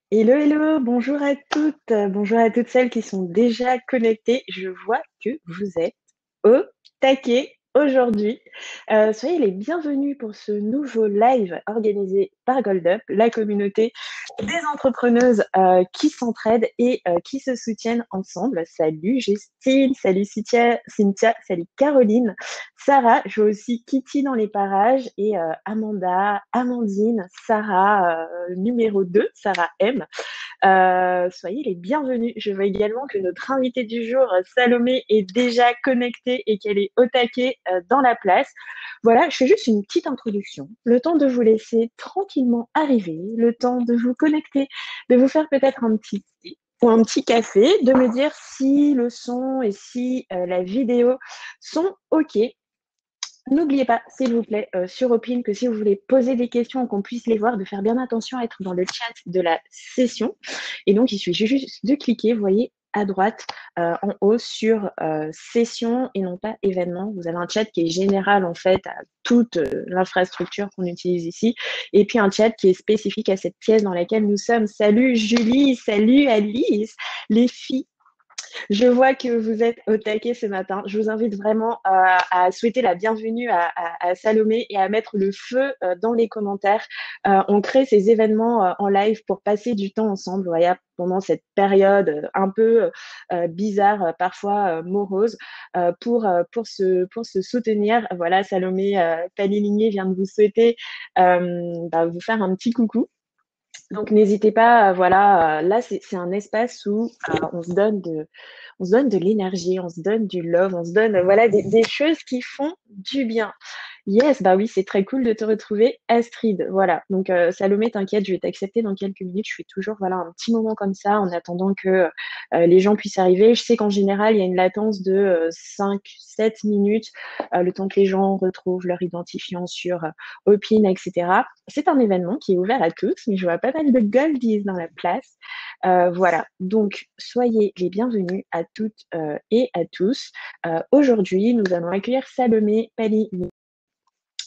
Hello, hello, bonjour à toutes celles qui sont déjà connectées. Je vois que vous êtes au taquet aujourd'hui. Soyez les bienvenus pour ce nouveau live organisé par GoldUp, la communauté des entrepreneuses qui s'entraident et qui se soutiennent ensemble. Salut Justine, salut Cynthia, salut Caroline, Sarah, je vois aussi Kitty dans les parages et Amanda, Amandine, Sarah numéro 2, Sarah M. Soyez les bienvenus. Je vois également que notre invitée du jour, Salomé, est déjà connectée et qu'elle est au taquet dans la place. Voilà, je fais juste une petite introduction, le temps de vous laisser tranquillement arriver, le temps de vous connecter, de vous faire peut-être un petit thé ou un petit café, de me dire si le son et si la vidéo sont OK. N'oubliez pas, s'il vous plaît, sur Opine, que si vous voulez poser des questions, qu'on puisse les voir, de faire bien attention à être dans le chat de la session. Et donc, il suffit juste de cliquer, vous voyez, à droite, en haut, sur session et non pas événement. Vous avez un chat qui est général, en fait, à toute l'infrastructure qu'on utilise ici. Et puis, un chat qui est spécifique à cette pièce dans laquelle nous sommes. Salut Julie, salut Alice, les filles. Je vois que vous êtes au taquet ce matin. Je vous invite vraiment à souhaiter la bienvenue à Salomé et à mettre le feu dans les commentaires. On crée ces événements en live pour passer du temps ensemble, voilà, pendant cette période un peu bizarre, parfois morose, pour se soutenir. Voilà, Salomé Paliligné vient de vous souhaiter vous faire un petit coucou. Donc n'hésitez pas, voilà, là c'est un espace où on se donne de l'énergie, on se donne du love, on se donne voilà des choses qui font du bien. Yes, bah oui, c'est très cool de te retrouver, Astrid. Voilà. Donc Salomé, t'inquiète, je vais t'accepter dans quelques minutes. Je fais toujours voilà un petit moment comme ça en attendant que les gens puissent arriver. Je sais qu'en général, il y a une latence de 5-7 minutes, le temps que les gens retrouvent leur identifiant sur Opin, etc. C'est un événement qui est ouvert à tous, mais je vois pas mal de goldies dans la place. Voilà, donc soyez les bienvenus à toutes et à tous. Aujourd'hui, nous allons accueillir Salomé Pali,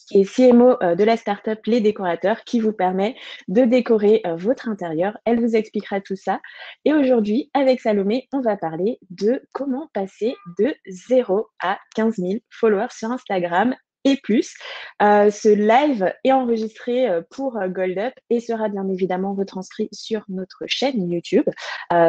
qui est CMO de la startup Les Décorateurs, qui vous permet de décorer votre intérieur. Elle vous expliquera tout ça. Et aujourd'hui, avec Salomé, on va parler de comment passer de 0 à 15 000 followers sur Instagram et plus. Ce live est enregistré pour GoldUp et sera bien évidemment retranscrit sur notre chaîne YouTube.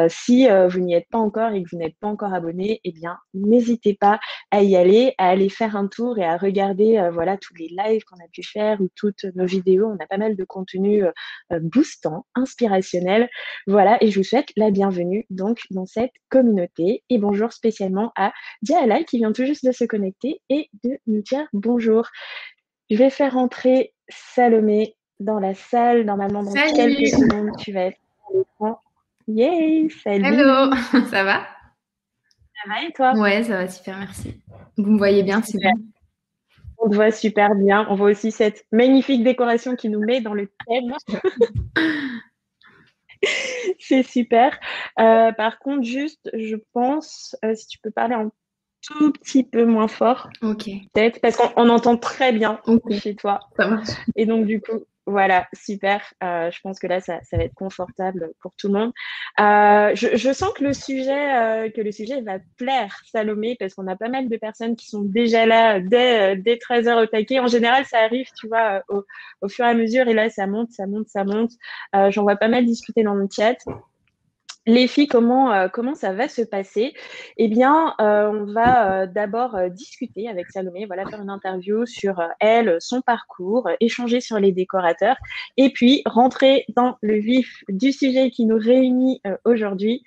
Si vous n'y êtes pas encore et que vous n'êtes pas encore abonné, eh bien, n'hésitez pas à y aller, à aller faire un tour et à regarder voilà tous les lives qu'on a pu faire ou toutes nos vidéos. On a pas mal de contenu boostant, inspirationnel. Voilà, et je vous souhaite la bienvenue donc dans cette communauté. Et bonjour spécialement à Diala qui vient tout juste de se connecter et de nous dire bonjour. Je vais faire entrer Salomé dans la salle. Normalement, dans quelques Salut! secondes, tu vas être à l'écran. Yay! Hello! Salut! Ça va? Ça va et toi? Ouais, ça va super, merci. Vous me voyez bien, c'est Super. bon? On te voit super bien. On voit aussi cette magnifique décoration qui nous met dans le thème. C'est super. Par contre, juste, je pense, si tu peux parler un tout petit peu moins fort, Ok, peut-être, parce qu'on entend très bien ok, chez toi. ça marche. Et donc, du coup, voilà, super. Je pense que là, ça va être confortable pour tout le monde. Je sens que le sujet va plaire, Salomé, parce qu'on a pas mal de personnes qui sont déjà là dès 13 heures au taquet. En général, ça arrive, tu vois, au fur et à mesure. Et là, ça monte, ça monte, ça monte. J'en vois pas mal discuter dans le chat. Les filles, comment ça va se passer? Eh bien, on va d'abord discuter avec Salomé, voilà, faire une interview sur elle, son parcours, échanger sur les décorateurs, et puis rentrer dans le vif du sujet qui nous réunit aujourd'hui,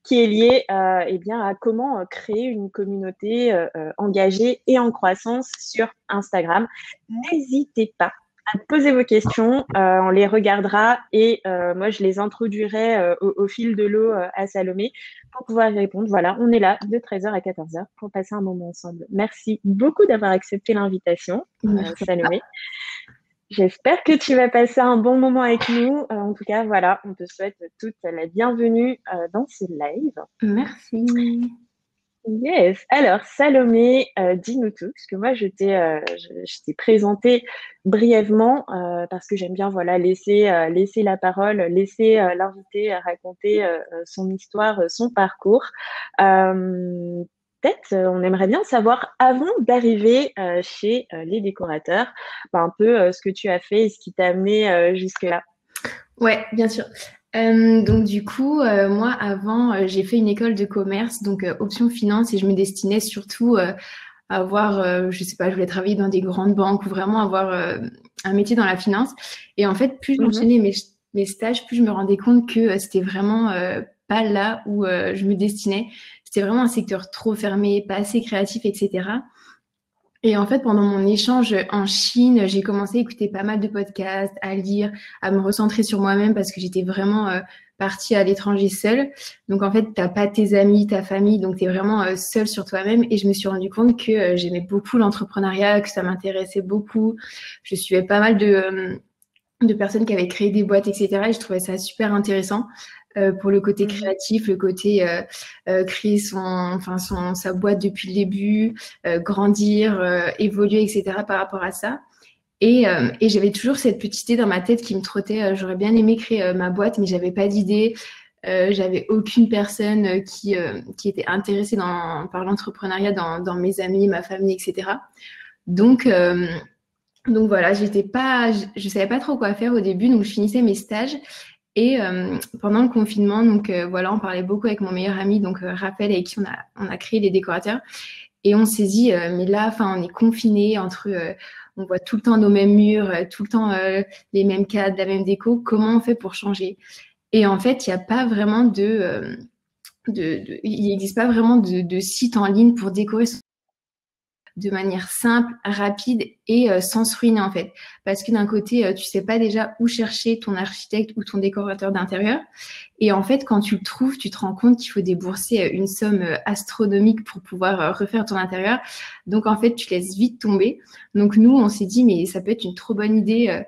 qui est lié eh bien, à comment créer une communauté engagée et en croissance sur Instagram. N'hésitez pas à poser vos questions, on les regardera et moi je les introduirai au fil de l'eau à Salomé pour pouvoir y répondre. Voilà, on est là de 13 heures à 14 heures pour passer un moment ensemble. Merci beaucoup d'avoir accepté l'invitation, Merci. Salomé. J'espère que tu vas passer un bon moment avec nous. En tout cas, voilà, on te souhaite toute la bienvenue dans ce live. Merci. Yes. Alors, Salomé, dis-nous tout, parce que moi, je t'ai présenté brièvement parce que j'aime bien, voilà, laisser la parole, laisser l'invité raconter son histoire, son parcours. Peut-être, on aimerait bien savoir, avant d'arriver chez les décorateurs, un peu ce que tu as fait et ce qui t'a amené jusque-là. Ouais, bien sûr. Donc du coup, moi avant, j'ai fait une école de commerce, donc option finance, et je me destinais surtout à avoir, je sais pas, je voulais travailler dans des grandes banques ou vraiment avoir un métier dans la finance. Et en fait, plus Mhm. j'enchaînais mes stages, plus je me rendais compte que c'était vraiment pas là où je me destinais. C'était vraiment un secteur trop fermé, pas assez créatif, etc. Et en fait, pendant mon échange en Chine, j'ai commencé à écouter pas mal de podcasts, à lire, à me recentrer sur moi-même parce que j'étais vraiment partie à l'étranger seule. Donc en fait, t'as pas tes amis, ta famille, donc t'es vraiment seule sur toi-même. Et je me suis rendu compte que j'aimais beaucoup l'entrepreneuriat, que ça m'intéressait beaucoup. Je suivais pas mal de personnes qui avaient créé des boîtes, etc. Et je trouvais ça super intéressant pour le côté Mhm. créatif, le côté créer sa boîte depuis le début, grandir, évoluer, etc. par rapport à ça. Et j'avais toujours cette petite idée dans ma tête qui me trottait. J'aurais bien aimé créer ma boîte, mais j'avais pas d'idée. J'avais aucune personne qui était intéressée par l'entrepreneuriat dans mes amis, ma famille, etc. Donc, euh, donc voilà, je savais pas trop quoi faire au début, donc je finissais mes stages. Et pendant le confinement, donc voilà, on parlait beaucoup avec mon meilleur ami, donc Raphaël, avec qui on a créé les décorateurs. Et on s'est dit, mais là, enfin, on est confinés entre, on voit tout le temps nos mêmes murs, tout le temps les mêmes cadres, la même déco. Comment on fait pour changer? Et en fait, il n'y a pas vraiment il n'existe pas vraiment de site en ligne pour décorer de manière simple, rapide et sans se ruiner en fait. Parce que d'un côté, tu sais pas déjà où chercher ton architecte ou ton décorateur d'intérieur. Et en fait, quand tu le trouves, tu te rends compte qu'il faut débourser une somme astronomique pour pouvoir refaire ton intérieur. Donc en fait, tu laisses vite tomber. Donc nous, on s'est dit, mais ça peut être une trop bonne idée.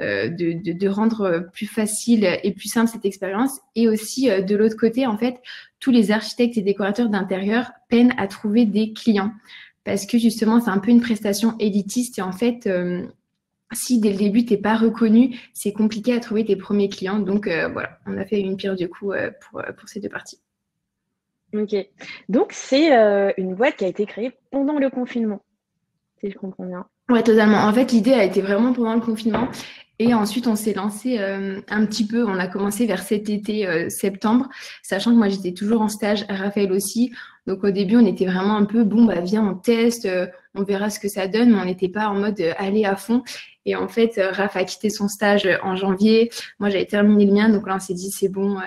De rendre plus facile et plus simple cette expérience. Et aussi, de l'autre côté, en fait, tous les architectes et décorateurs d'intérieur peinent à trouver des clients parce que justement, c'est un peu une prestation élitiste et en fait, si dès le début, tu n'es pas reconnu, c'est compliqué à trouver tes premiers clients. Donc voilà, on a fait une pierre du coup pour ces deux parties. Ok. Donc, c'est une boîte qui a été créée pendant le confinement, si je comprends bien. Ouais, totalement. En fait, l'idée a été vraiment pendant le confinement. Et ensuite, on s'est lancé un petit peu. On a commencé vers cet été, septembre, sachant que moi, j'étais toujours en stage, Raphaël aussi. Donc, au début, on était vraiment un peu, bon, bah, viens, on teste, on verra ce que ça donne, mais on n'était pas en mode aller à fond. Et en fait, Raph a quitté son stage en janvier. Moi, j'avais terminé le mien. Donc là, on s'est dit, c'est bon.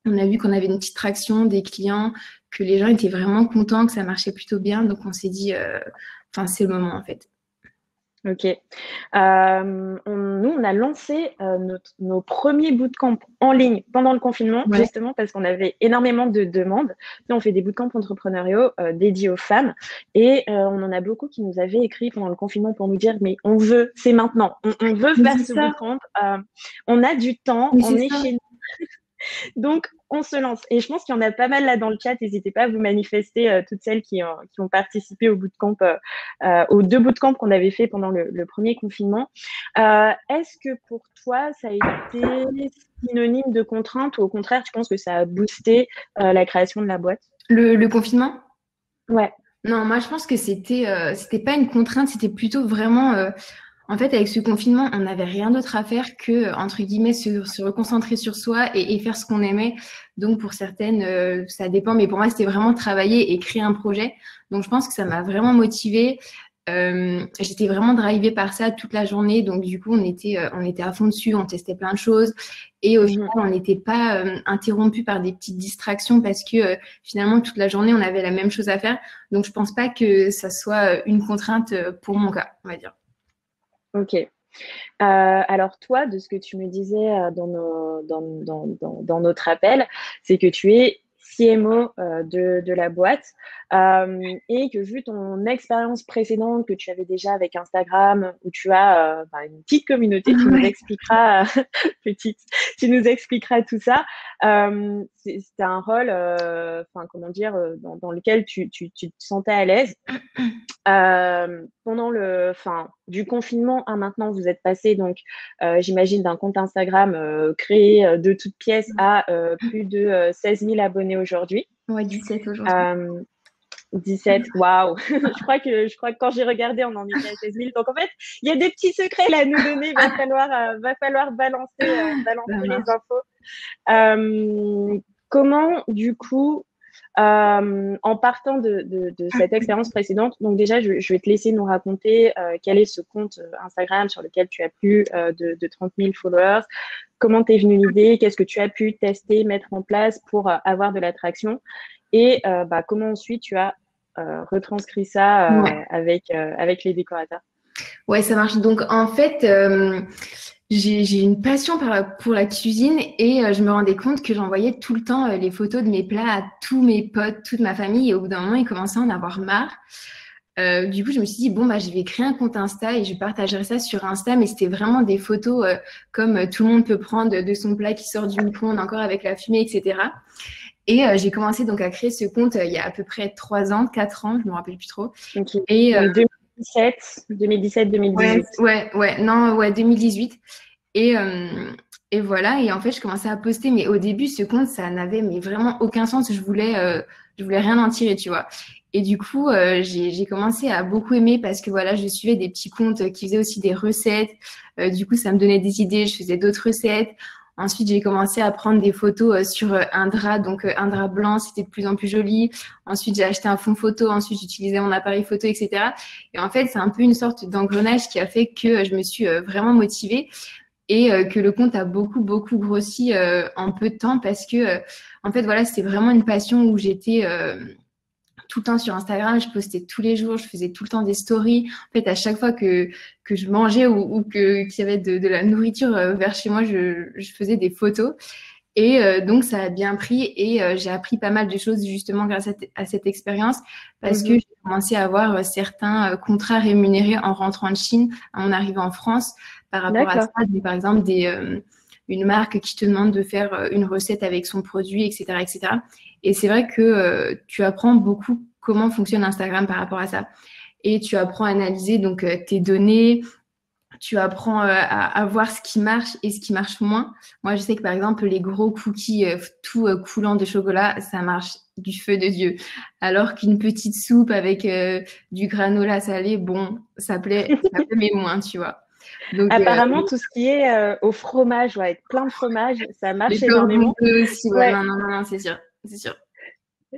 On a vu qu'on avait une petite traction des clients, que les gens étaient vraiment contents, que ça marchait plutôt bien. Donc, on s'est dit, enfin, c'est le moment, en fait. Ok. Nous, on a lancé nos premiers bootcamps en ligne pendant le confinement, Ouais. justement parce qu'on avait énormément de demandes. Là, on fait des bootcamps entrepreneuriaux dédiés aux femmes et on en a beaucoup qui nous avaient écrit pendant le confinement pour nous dire, mais on veut, c'est maintenant, on veut Mais faire c'est ce ça. bootcamp. On a du temps, Mais on c'est est ça. chez donc, on se lance. Et je pense qu'il y en a pas mal là dans le chat. N'hésitez pas à vous manifester, toutes celles qui ont participé au bootcamp, aux deux bootcamps qu'on avait fait pendant le premier confinement. Est-ce que pour toi, ça a été synonyme de contrainte ou au contraire, tu penses que ça a boosté la création de la boîte? Le confinement? Ouais. Non, moi je pense que c'était pas une contrainte, c'était plutôt vraiment en fait avec ce confinement, on n'avait rien d'autre à faire que entre guillemets se reconcentrer sur soi et faire ce qu'on aimait. Donc pour certaines ça dépend, mais pour moi c'était vraiment travailler et créer un projet. Donc je pense que ça m'a vraiment motivée. J'étais vraiment drivée par ça toute la journée, donc du coup on était à fond dessus, on testait plein de choses et au final Mhm. on n'était pas interrompu par des petites distractions parce que finalement toute la journée on avait la même chose à faire. Donc je pense pas que ça soit une contrainte pour mon cas, on va dire. Ok. Alors toi, de ce que tu me disais dans notre appel, c'est que tu es CMO de la boîte et que vu ton expérience précédente que tu avais déjà avec Instagram, où tu as une petite communauté, tu nous Ouais. expliqueras, petite, tu nous expliqueras tout ça. C'était un rôle, comment dire, dans lequel tu te sentais à l'aise. Pendant du confinement à maintenant, vous êtes passé donc, j'imagine, d'un compte Instagram créé de toutes pièces à plus de 16 000 abonnés aujourd'hui. Ouais, 17 aujourd'hui. 17, waouh! Je crois que quand j'ai regardé, on en était à 16 000. Donc en fait, il y a des petits secrets là à nous donner. Va falloir balancer Ça les marche. infos. Comment, du coup, en partant de cette expérience précédente, donc déjà, je vais te laisser nous raconter quel est ce compte Instagram sur lequel tu as plus de 30 000 followers. Comment t'es venue l'idée? Qu'est-ce que tu as pu tester, mettre en place pour avoir de l'attraction? Et comment ensuite tu as retranscrit ça Ouais. avec les décorateurs? Ouais, ça marche. Donc, en fait, j'ai une passion pour la cuisine et je me rendais compte que j'envoyais tout le temps les photos de mes plats à tous mes potes, toute ma famille. Et au bout d'un moment, ils commençaient à en avoir marre. Du coup, je me suis dit, bon, bah, je vais créer un compte Insta et je partagerai ça sur Insta. Mais c'était vraiment des photos comme tout le monde peut prendre de son plat qui sort du micro-ondes encore avec la fumée, etc. Et j'ai commencé donc à créer ce compte il y a à peu près 3 ans, 4 ans, je me rappelle plus trop. Ok. Et Donc 2017, ouais, 2018. ouais, non, ouais, 2018. Et, euh, et voilà, et en fait, je commençais à poster, mais au début, ce compte, ça n'avait mais vraiment aucun sens. Je voulais rien en tirer, tu vois. Et du coup, j'ai commencé à beaucoup aimer parce que voilà, je suivais des petits comptes qui faisaient aussi des recettes. Du coup, ça me donnait des idées, je faisais d'autres recettes. Ensuite, j'ai commencé à prendre des photos sur un drap, donc un drap blanc, c'était de plus en plus joli. Ensuite, j'ai acheté un fond photo, ensuite, j'utilisais mon appareil photo, etc. Et en fait, c'est un peu une sorte d'engrenage qui a fait que je me suis vraiment motivée et que le compte a beaucoup, beaucoup grossi en peu de temps parce que, en fait, voilà, c'était vraiment une passion où j'étais tout le temps sur Instagram, je postais tous les jours, je faisais tout le temps des stories. En fait, à chaque fois que je mangeais ou qu'il y avait de la nourriture vers chez moi, je faisais des photos. Et donc, ça a bien pris et j'ai appris pas mal de choses justement grâce à cette expérience parce que Mhm. j'ai commencé à avoir certains contrats rémunérés en rentrant de Chine, en arrivant en France par rapport à ça. D'accord. Donc, par exemple, une marque qui te demande de faire une recette avec son produit, etc., etc. Et c'est vrai que tu apprends beaucoup comment fonctionne Instagram par rapport à ça. Et tu apprends à analyser donc tes données, tu apprends à voir ce qui marche et ce qui marche moins. Moi, je sais que par exemple, les gros cookies tout coulants de chocolat, ça marche du feu de Dieu. Alors qu'une petite soupe avec du granola salé, bon, ça plaît mais moins, tu vois. Donc, Apparemment, tout ce qui est au fromage, ouais, avec plein de fromage, ça les marche cordons énormément. bleus aussi, ouais, Ouais, non, non, non, non, c'est sûr, c'est sûr.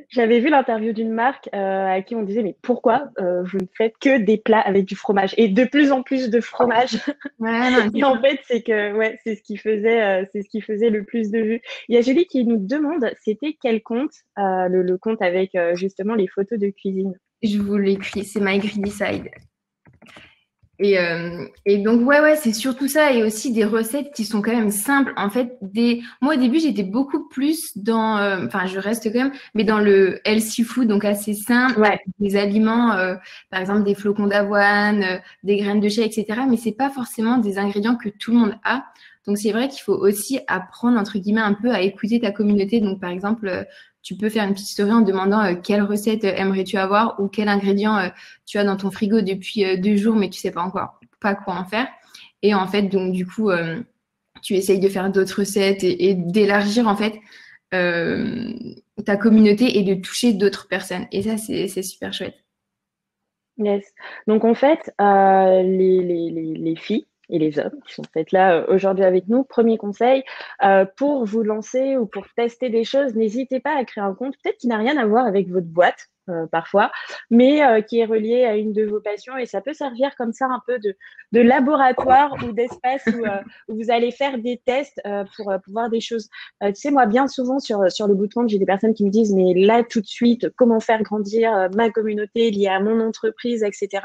j'avais vu l'interview d'une marque à qui on disait, mais pourquoi vous ne faites que des plats avec du fromage et de plus en plus de fromage? Ouais, non, Et c'est en sûr. fait, c'est que ouais, c'est ce qui faisait le plus de vues. Il y a Julie qui nous demande, c'était quel compte, le compte avec justement les photos de cuisine. Je vous l'écris, c'est My Greedy Side. Et donc, ouais, c'est surtout ça. Et aussi des recettes qui sont quand même simples. En fait, moi, au début, j'étais beaucoup plus dans... Enfin, je reste quand même, mais dans le healthy food, donc assez simple, avec Ouais, des aliments, par exemple, des flocons d'avoine, des graines de chia, etc. Mais c'est pas forcément des ingrédients que tout le monde a. Donc, c'est vrai qu'il faut aussi apprendre, entre guillemets, un peu à écouter ta communauté. Donc, par exemple, tu peux faire une petite story en demandant quelle recette aimerais-tu avoir ou quel ingrédient tu as dans ton frigo depuis 2 jours, mais tu sais pas encore pas quoi en faire. Et en fait, donc du coup, tu essayes de faire d'autres recettes et d'élargir en fait euh, ta communauté et de toucher d'autres personnes. Et ça, c'est super chouette. yes. Donc en fait, les filles et les hommes qui sont peut-être là aujourd'hui avec nous, premier conseil, pour vous lancer ou pour tester des choses, n'hésitez pas à créer un compte, peut-être qui n'a rien à voir avec votre boîte. Parfois, mais qui est relié à une de vos passions et ça peut servir comme ça un peu de laboratoire ou d'espace où vous allez faire des tests pour voir des choses. Tu sais, moi, bien souvent sur le bootcamp, j'ai des personnes qui me disent, mais là, tout de suite, comment faire grandir ma communauté liée à mon entreprise, etc.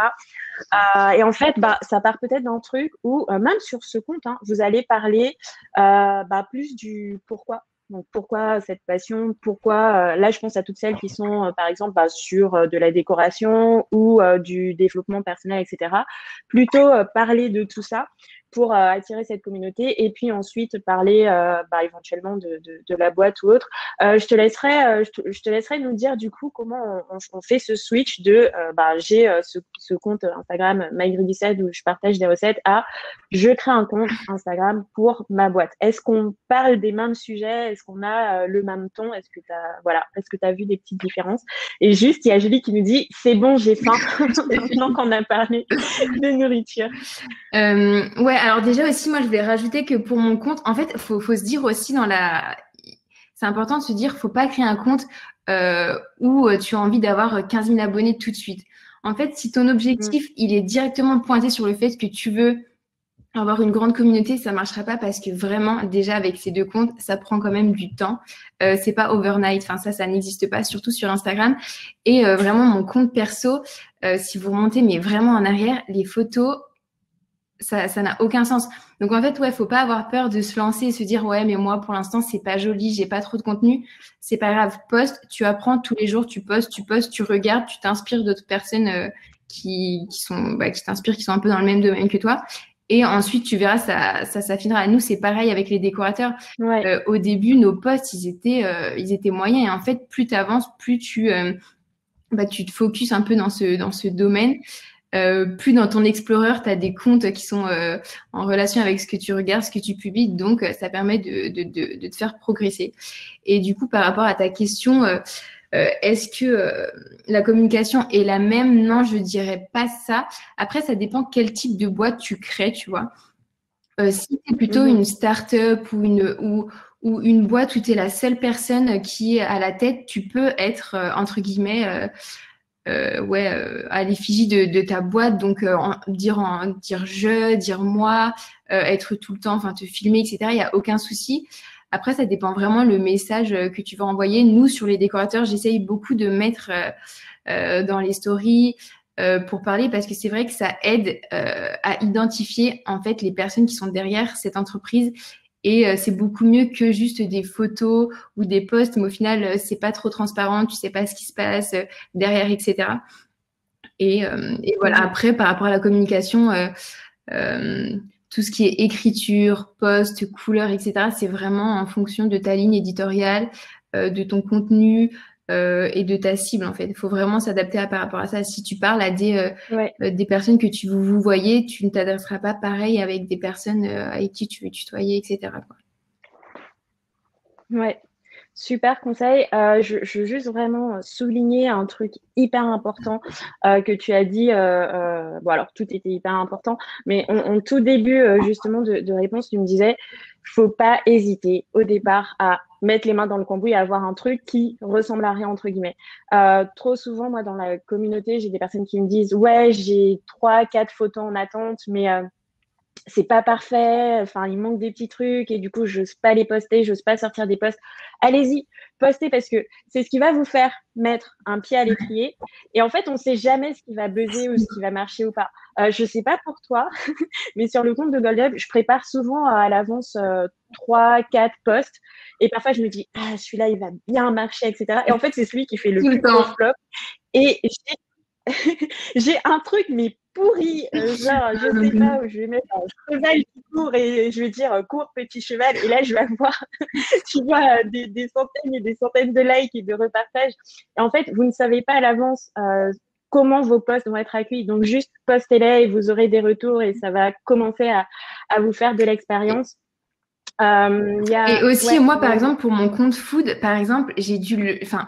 Et en fait, ça part peut-être d'un truc où, même sur ce compte, hein, vous allez parler plus du pourquoi. Donc, pourquoi cette passion? Pourquoi, là, je pense à toutes celles qui sont, par exemple, sur de la décoration ou du développement personnel, etc. Plutôt parler de tout ça pour attirer cette communauté et puis ensuite parler éventuellement de la boîte ou autre. Je te laisserai nous dire du coup comment on fait ce switch de j'ai ce compte Instagram MyGreedy7 où je partage des recettes à je crée un compte Instagram pour ma boîte. Est-ce qu'on parle des mêmes sujets? Est-ce qu'on a le même ton? Est-ce que tu as vu des petites différences? Et juste, il y a Julie qui nous dit, c'est bon, j'ai faim, maintenant qu'on a parlé de nourriture. Ouais, alors déjà aussi, moi, je vais rajouter que pour mon compte, en fait, faut se dire aussi c'est important de se dire, faut pas créer un compte où tu as envie d'avoir 15 000 abonnés tout de suite. En fait, si ton objectif, il est directement pointé sur le fait que tu veux avoir une grande communauté, ça marchera pas parce que vraiment, déjà, avec ces deux comptes, ça prend quand même du temps. C'est pas overnight. Enfin, ça n'existe pas, surtout sur Instagram. Et vraiment, mon compte perso, si vous remontez, mais vraiment en arrière, les photos, ça n'a aucun sens. Donc en fait, ouais, faut pas avoir peur de se lancer et se dire ouais, mais moi pour l'instant c'est pas joli, j'ai pas trop de contenu. C'est pas grave, poste, tu apprends tous les jours, tu postes, tu regardes, tu t'inspires d'autres personnes qui t'inspirent, qui sont un peu dans le même domaine que toi. Et ensuite, tu verras, ça s'affinera. Nous, c'est pareil avec les décorateurs. Ouais. Au début, nos posts, ils étaient moyens. Et en fait, plus tu avances, plus tu te focuses un peu dans ce domaine. Plus dans ton Explorer, tu as des comptes qui sont en relation avec ce que tu regardes, ce que tu publies, donc ça permet de te faire progresser. Et du coup, par rapport à ta question, est-ce que la communication est la même? Non, je dirais pas ça. Après, ça dépend quel type de boîte tu crées, tu vois. Si c'est plutôt une start-up ou une boîte où tu es la seule personne qui est à la tête, tu peux être, entre guillemets, à l'effigie de ta boîte, donc dire je, dire moi, être tout le temps, enfin te filmer, etc. Il n'y a aucun souci. Après, ça dépend vraiment le message que tu vas envoyer. Nous, sur les décorateurs, j'essaye beaucoup de mettre dans les stories pour parler parce que c'est vrai que ça aide à identifier en fait les personnes qui sont derrière cette entreprise. Et c'est beaucoup mieux que juste des photos ou des posts, mais au final, c'est pas trop transparent, tu sais pas ce qui se passe derrière, etc. Et voilà, après, par rapport à la communication, tout ce qui est écriture, post, couleur, etc., c'est vraiment en fonction de ta ligne éditoriale, de ton contenu et de ta cible, en fait. Il faut vraiment s'adapter par rapport à ça. Si tu parles à des personnes que tu vous voyez, tu ne t'adresseras pas pareil avec des personnes avec qui tu veux tutoyer, etc., quoi. Ouais, super conseil. Je veux juste vraiment souligner un truc hyper important que tu as dit. Alors, tout était hyper important, mais en tout début justement de réponse, tu me disais, faut pas hésiter au départ à mettre les mains dans le cambouis et avoir un truc qui ressemble à rien, entre guillemets. Trop souvent, moi, dans la communauté, j'ai des personnes qui me disent, ouais, j'ai 3, 4 photos en attente, mais c'est pas parfait, enfin, il manque des petits trucs et du coup, j'ose pas les poster, j'ose pas sortir des posts. Allez-y, postez parce que c'est ce qui va vous faire mettre un pied à l'étrier. Et en fait, on sait jamais ce qui va buzzer ou ce qui va marcher ou pas. Je sais pas pour toi, mais sur le compte de Gold Up, je prépare souvent à l'avance 3, 4 posts. Et parfois, je me dis, ah, celui-là, il va bien marcher, etc. Et en fait, c'est celui qui fait le plus gros flop. Et j'ai un truc, mais pourri, genre, je sais pas, où je vais mettre un cheval qui court et je vais dire cours petit cheval. Et là, je vais avoir, tu vois, des centaines et des centaines de likes et de repartages. Et en fait, vous ne savez pas à l'avance comment vos posts vont être accueillis. Donc, juste postez-les et vous aurez des retours et ça va commencer à vous faire de l'expérience. Et aussi, moi, par exemple, pour mon compte food, par exemple,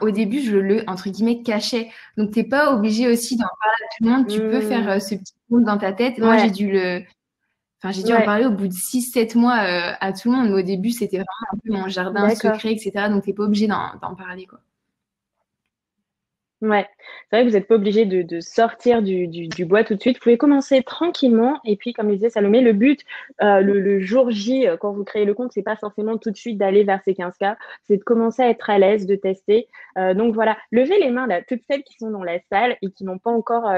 au début, je le, entre guillemets, cachais. Donc, t'es pas obligé aussi d'en parler à tout le monde. Tu peux faire ce petit compte dans ta tête. Moi, j'ai dû en parler au bout de 6, 7 mois à tout le monde. Mais au début, c'était vraiment un peu mon jardin secret, etc. Donc, t'es pas obligé d'en parler, quoi. Ouais, c'est vrai que vous n'êtes pas obligé de sortir du bois tout de suite. Vous pouvez commencer tranquillement. Et puis, comme le disait Salomé, le but, le jour J, quand vous créez le compte, c'est pas forcément tout de suite d'aller vers ces 15K. C'est de commencer à être à l'aise, de tester. Donc voilà, levez les mains là, toutes celles qui sont dans la salle et qui n'ont pas encore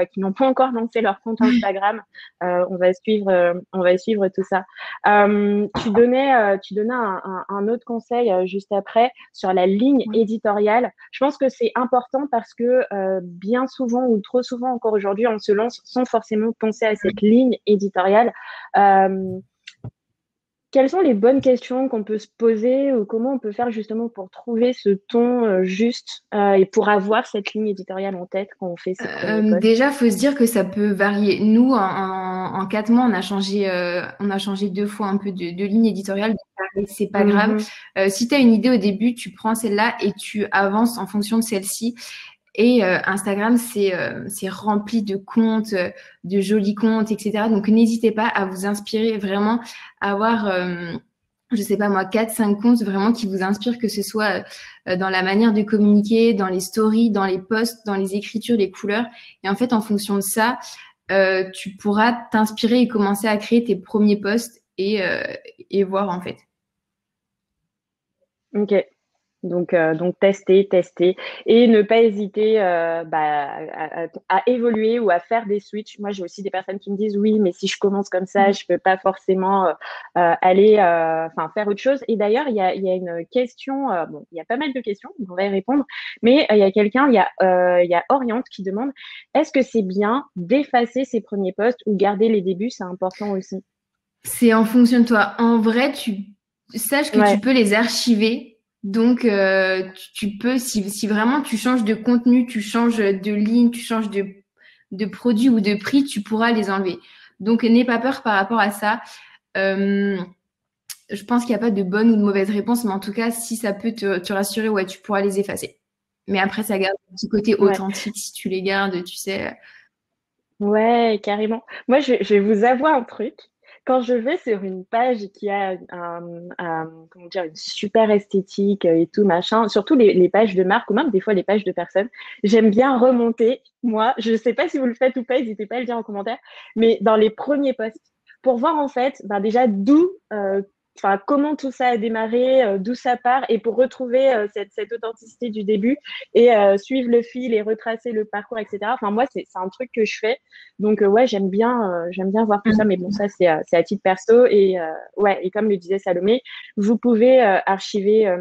lancé leur compte Instagram. On va suivre tout ça. Tu donnais un autre conseil juste après sur la ligne Oui. éditoriale. Je pense que c'est important parce que bien souvent ou trop souvent encore aujourd'hui, on se lance sans forcément penser à cette ligne éditoriale. Euh, Quelles sont les bonnes questions qu'on peut se poser ou comment on peut faire justement pour trouver ce ton juste et pour avoir cette ligne éditoriale en tête quand on fait ses premiers posts? Déjà, faut se dire que ça peut varier. Nous, en 4 mois, on a changé 2 fois un peu de ligne éditoriale. Donc, pareil, c'est pas grave. Mhm. Si tu as une idée au début, tu prends celle-là et tu avances en fonction de celle-ci. Et Instagram, c'est rempli de comptes, de jolis comptes, etc. Donc, n'hésitez pas à vous inspirer vraiment, à avoir, je sais pas moi, 4, 5 comptes vraiment qui vous inspirent, que ce soit dans la manière de communiquer, dans les stories, dans les posts, dans les écritures, les couleurs. Et en fait, en fonction de ça, tu pourras t'inspirer et commencer à créer tes premiers posts et voir en fait. Ok. Donc tester, tester et ne pas hésiter à évoluer ou à faire des switches. Moi, j'ai aussi des personnes qui me disent oui, mais si je commence comme ça, je peux pas forcément aller faire autre chose. Et d'ailleurs, il y a une question, bon, il y a pas mal de questions, on va y répondre, mais il y a Oriente qui demande est-ce que c'est bien d'effacer ses premiers posts ou garder les débuts, c'est important aussi. C'est en fonction de toi. En vrai, tu saches que tu Ouais, peux les archiver. Donc, tu peux, si vraiment tu changes de contenu, tu changes de ligne, tu changes de produit ou de prix, tu pourras les enlever. Donc, n'aie pas peur par rapport à ça. Euh, je pense qu'il n'y a pas de bonne ou de mauvaise réponse, mais en tout cas, si ça peut te rassurer, ouais, tu pourras les effacer. Mais après, ça garde un petit côté ouais. authentique si tu les gardes, tu sais. Ouais, carrément. Moi, je vais vous avouer un truc. Quand je vais sur une page qui a comment dire, une super esthétique et tout machin, surtout les pages de marque ou même des fois les pages de personnes, j'aime bien remonter. Moi, je sais pas si vous le faites ou pas, n'hésitez pas à le dire en commentaire, mais dans les premiers posts, pour voir en fait, ben déjà comment tout ça a démarré, d'où ça part, et pour retrouver cette authenticité du début et suivre le fil et retracer le parcours, etc. Enfin, moi, c'est un truc que je fais. Donc, ouais, j'aime bien voir tout ça. Mais bon, ça, c'est à titre perso. Et ouais, et comme le disait Salomé, vous pouvez archiver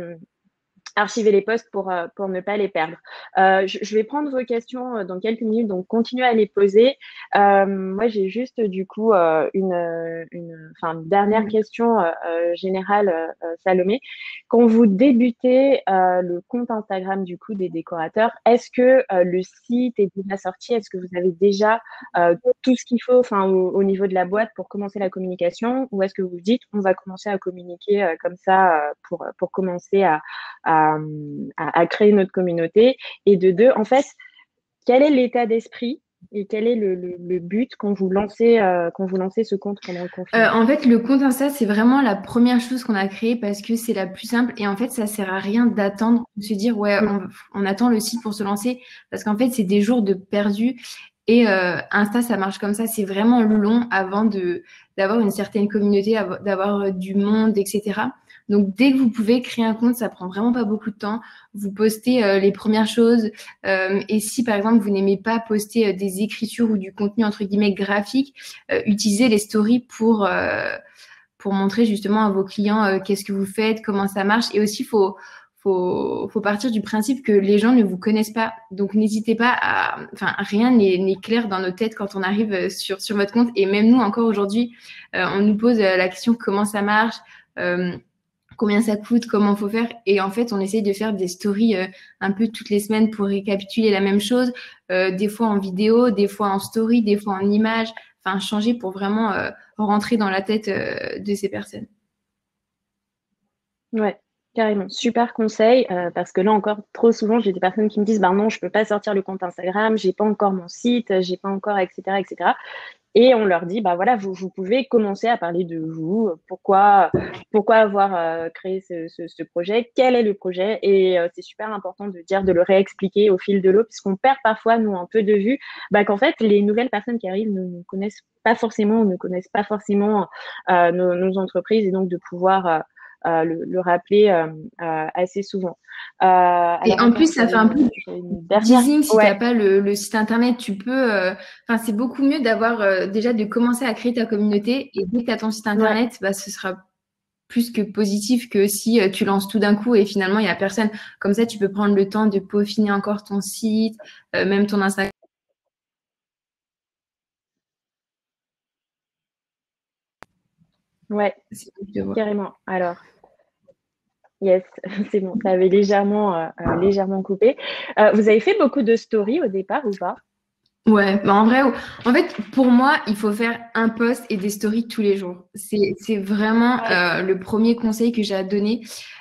les posts pour ne pas les perdre. Je vais prendre vos questions dans quelques minutes, donc continuez à les poser. Moi, j'ai juste du coup une dernière question générale, Salomé. Quand vous débutez le compte Instagram du coup des décorateurs, est-ce que le site est déjà sorti? Est-ce que vous avez déjà tout ce qu'il faut, au niveau de la boîte pour commencer la communication, ou est-ce que vous vous dites on va commencer à communiquer comme ça pour commencer à, à créer notre communauté. Et de deux, en fait, quel est l'état d'esprit et quel est le but quand vous lancez ce compte pendant le confinement? En fait, le compte Insta, c'est vraiment la première chose qu'on a créée parce que c'est la plus simple. Et en fait, ça sert à rien d'attendre, de se dire, ouais, Mm. on attend le site pour se lancer. Parce qu'en fait, c'est des jours de perdu. Et Insta, ça marche comme ça. C'est vraiment long avant d'avoir une certaine communauté, d'avoir du monde, etc. Donc, dès que vous pouvez créer un compte, ça prend vraiment pas beaucoup de temps. Vous postez les premières choses. Et si, par exemple, vous n'aimez pas poster des écritures ou du contenu, entre guillemets, graphique, utiliser les stories pour montrer justement à vos clients qu'est-ce que vous faites, comment ça marche. Et aussi, faut partir du principe que les gens ne vous connaissent pas. Donc, n'hésitez pas à... Enfin, rien n'est clair dans nos têtes quand on arrive sur votre compte. Et même nous, encore aujourd'hui, on nous pose la question comment ça marche, euh, combien ça coûte, comment faut faire. Et en fait, on essaye de faire des stories un peu toutes les semaines pour récapituler la même chose, des fois en vidéo, des fois en story, des fois en image, enfin changer pour vraiment rentrer dans la tête de ces personnes. Ouais, carrément. Super conseil, parce que là encore, trop souvent, j'ai des personnes qui me disent, ben non, je peux pas sortir le compte Instagram, j'ai pas encore mon site, j'ai pas encore, etc., etc. et on leur dit, bah voilà, vous pouvez commencer à parler de vous, pourquoi avoir créé ce projet, quel est le projet, et c'est super important de dire, de le réexpliquer au fil de l'eau, puisqu'on perd parfois, nous, un peu de vue, bah, qu'en fait, les nouvelles personnes qui arrivent ne nous connaissent pas forcément, ne connaissent pas forcément nos entreprises, et donc de pouvoir le rappeler assez souvent. Et Alors en attends, plus, ça fait un peu j'avais une dernière. teasing si tu Ouais, n'as pas le site internet. Tu peux. Enfin, c'est beaucoup mieux d'avoir déjà de commencer à créer ta communauté. Et dès que tu as ton site ouais. internet, bah, ce sera plus que positif que si tu lances tout d'un coup et finalement il n'y a personne. Comme ça, tu peux prendre le temps de peaufiner encore ton site, même ton Instagram. Ouais, C'est cool de voir. carrément. Alors, yes, c'est bon, ça avait légèrement coupé. Vous avez fait beaucoup de stories au départ ou pas? Ouais, bah en vrai, en fait, pour moi, il faut faire un post et des stories tous les jours. C'est vraiment Ouais, le premier conseil que j'ai à donner.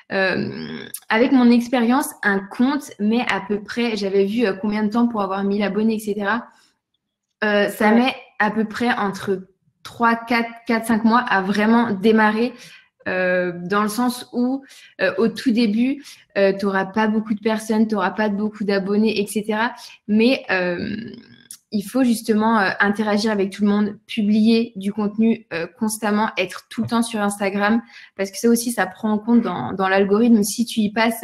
Avec mon expérience, un compte met à peu près, j'avais vu combien de temps pour avoir 1000 abonnés, etc. Ça ouais, met à peu près entre 3, 4, 5 mois à vraiment démarrer. Dans le sens où au tout début, tu n'auras pas beaucoup de personnes, tu n'auras pas beaucoup d'abonnés, etc. Mais il faut justement interagir avec tout le monde, publier du contenu constamment, être tout le temps sur Instagram, parce que ça aussi, ça prend en compte dans l'algorithme. Si tu y passes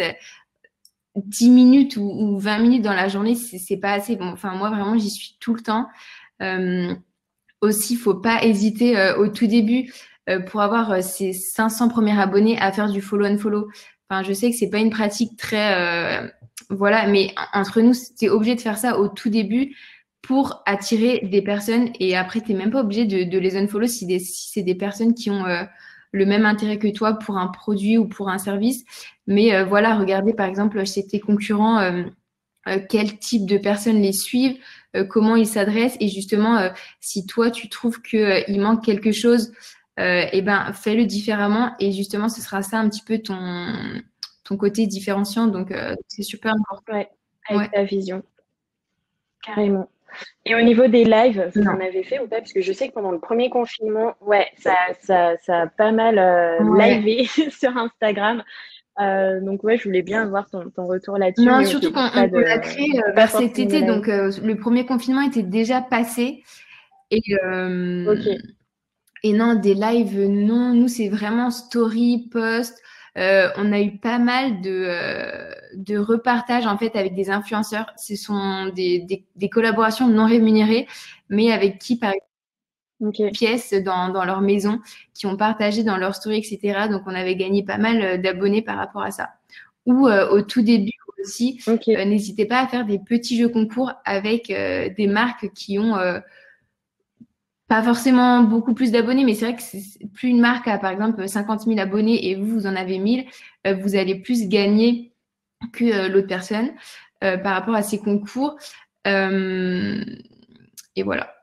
10 minutes ou 20 minutes dans la journée, c'est pas assez. Bon, enfin, moi, vraiment, j'y suis tout le temps. Euh, Aussi, faut pas hésiter au tout début pour avoir ses 500 premiers abonnés à faire du follow and follow. Enfin, je sais que c'est pas une pratique très voilà, mais entre nous, t'es obligé de faire ça au tout début pour attirer des personnes et après t'es même pas obligé de les unfollow si c'est des personnes qui ont le même intérêt que toi pour un produit ou pour un service. Mais voilà, regardez par exemple chez tes concurrents quel type de personnes les suivent, comment ils s'adressent et justement si toi tu trouves que il manque quelque chose, eh ben fais-le différemment et justement ce sera ça un petit peu ton côté différenciant donc c'est super important. ouais, Ouais. avec ta vision, carrément. Et au niveau des lives, vous en Non. avez fait ou pas? Parce que je sais que pendant le premier confinement, ouais, ça a pas mal Ouais. livé sur Instagram. Donc ouais, je voulais bien avoir ton retour là-dessus, Non, mais ok, surtout qu'on donc on l'a créé pas vers cet forcément de été, live. donc le premier confinement était déjà passé. Et, Ok, et non, des lives, non. Nous, c'est vraiment story, post. On a eu pas mal de repartages en fait avec des influenceurs. Ce sont des collaborations non rémunérées, mais avec qui, par exemple, ok, pièces dans leur maison, qui ont partagé dans leur story, etc. Donc, on avait gagné pas mal d'abonnés par rapport à ça. Ou au tout début aussi, ok, n'hésitez pas à faire des petits jeux concours avec des marques qui ont pas forcément beaucoup plus d'abonnés, mais c'est vrai que plus une marque a par exemple 50 000 abonnés et vous en avez 1000, vous allez plus gagner que l'autre personne par rapport à ces concours. Euh, et voilà.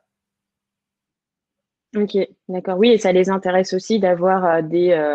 ok, d'accord. Oui, et ça les intéresse aussi d'avoir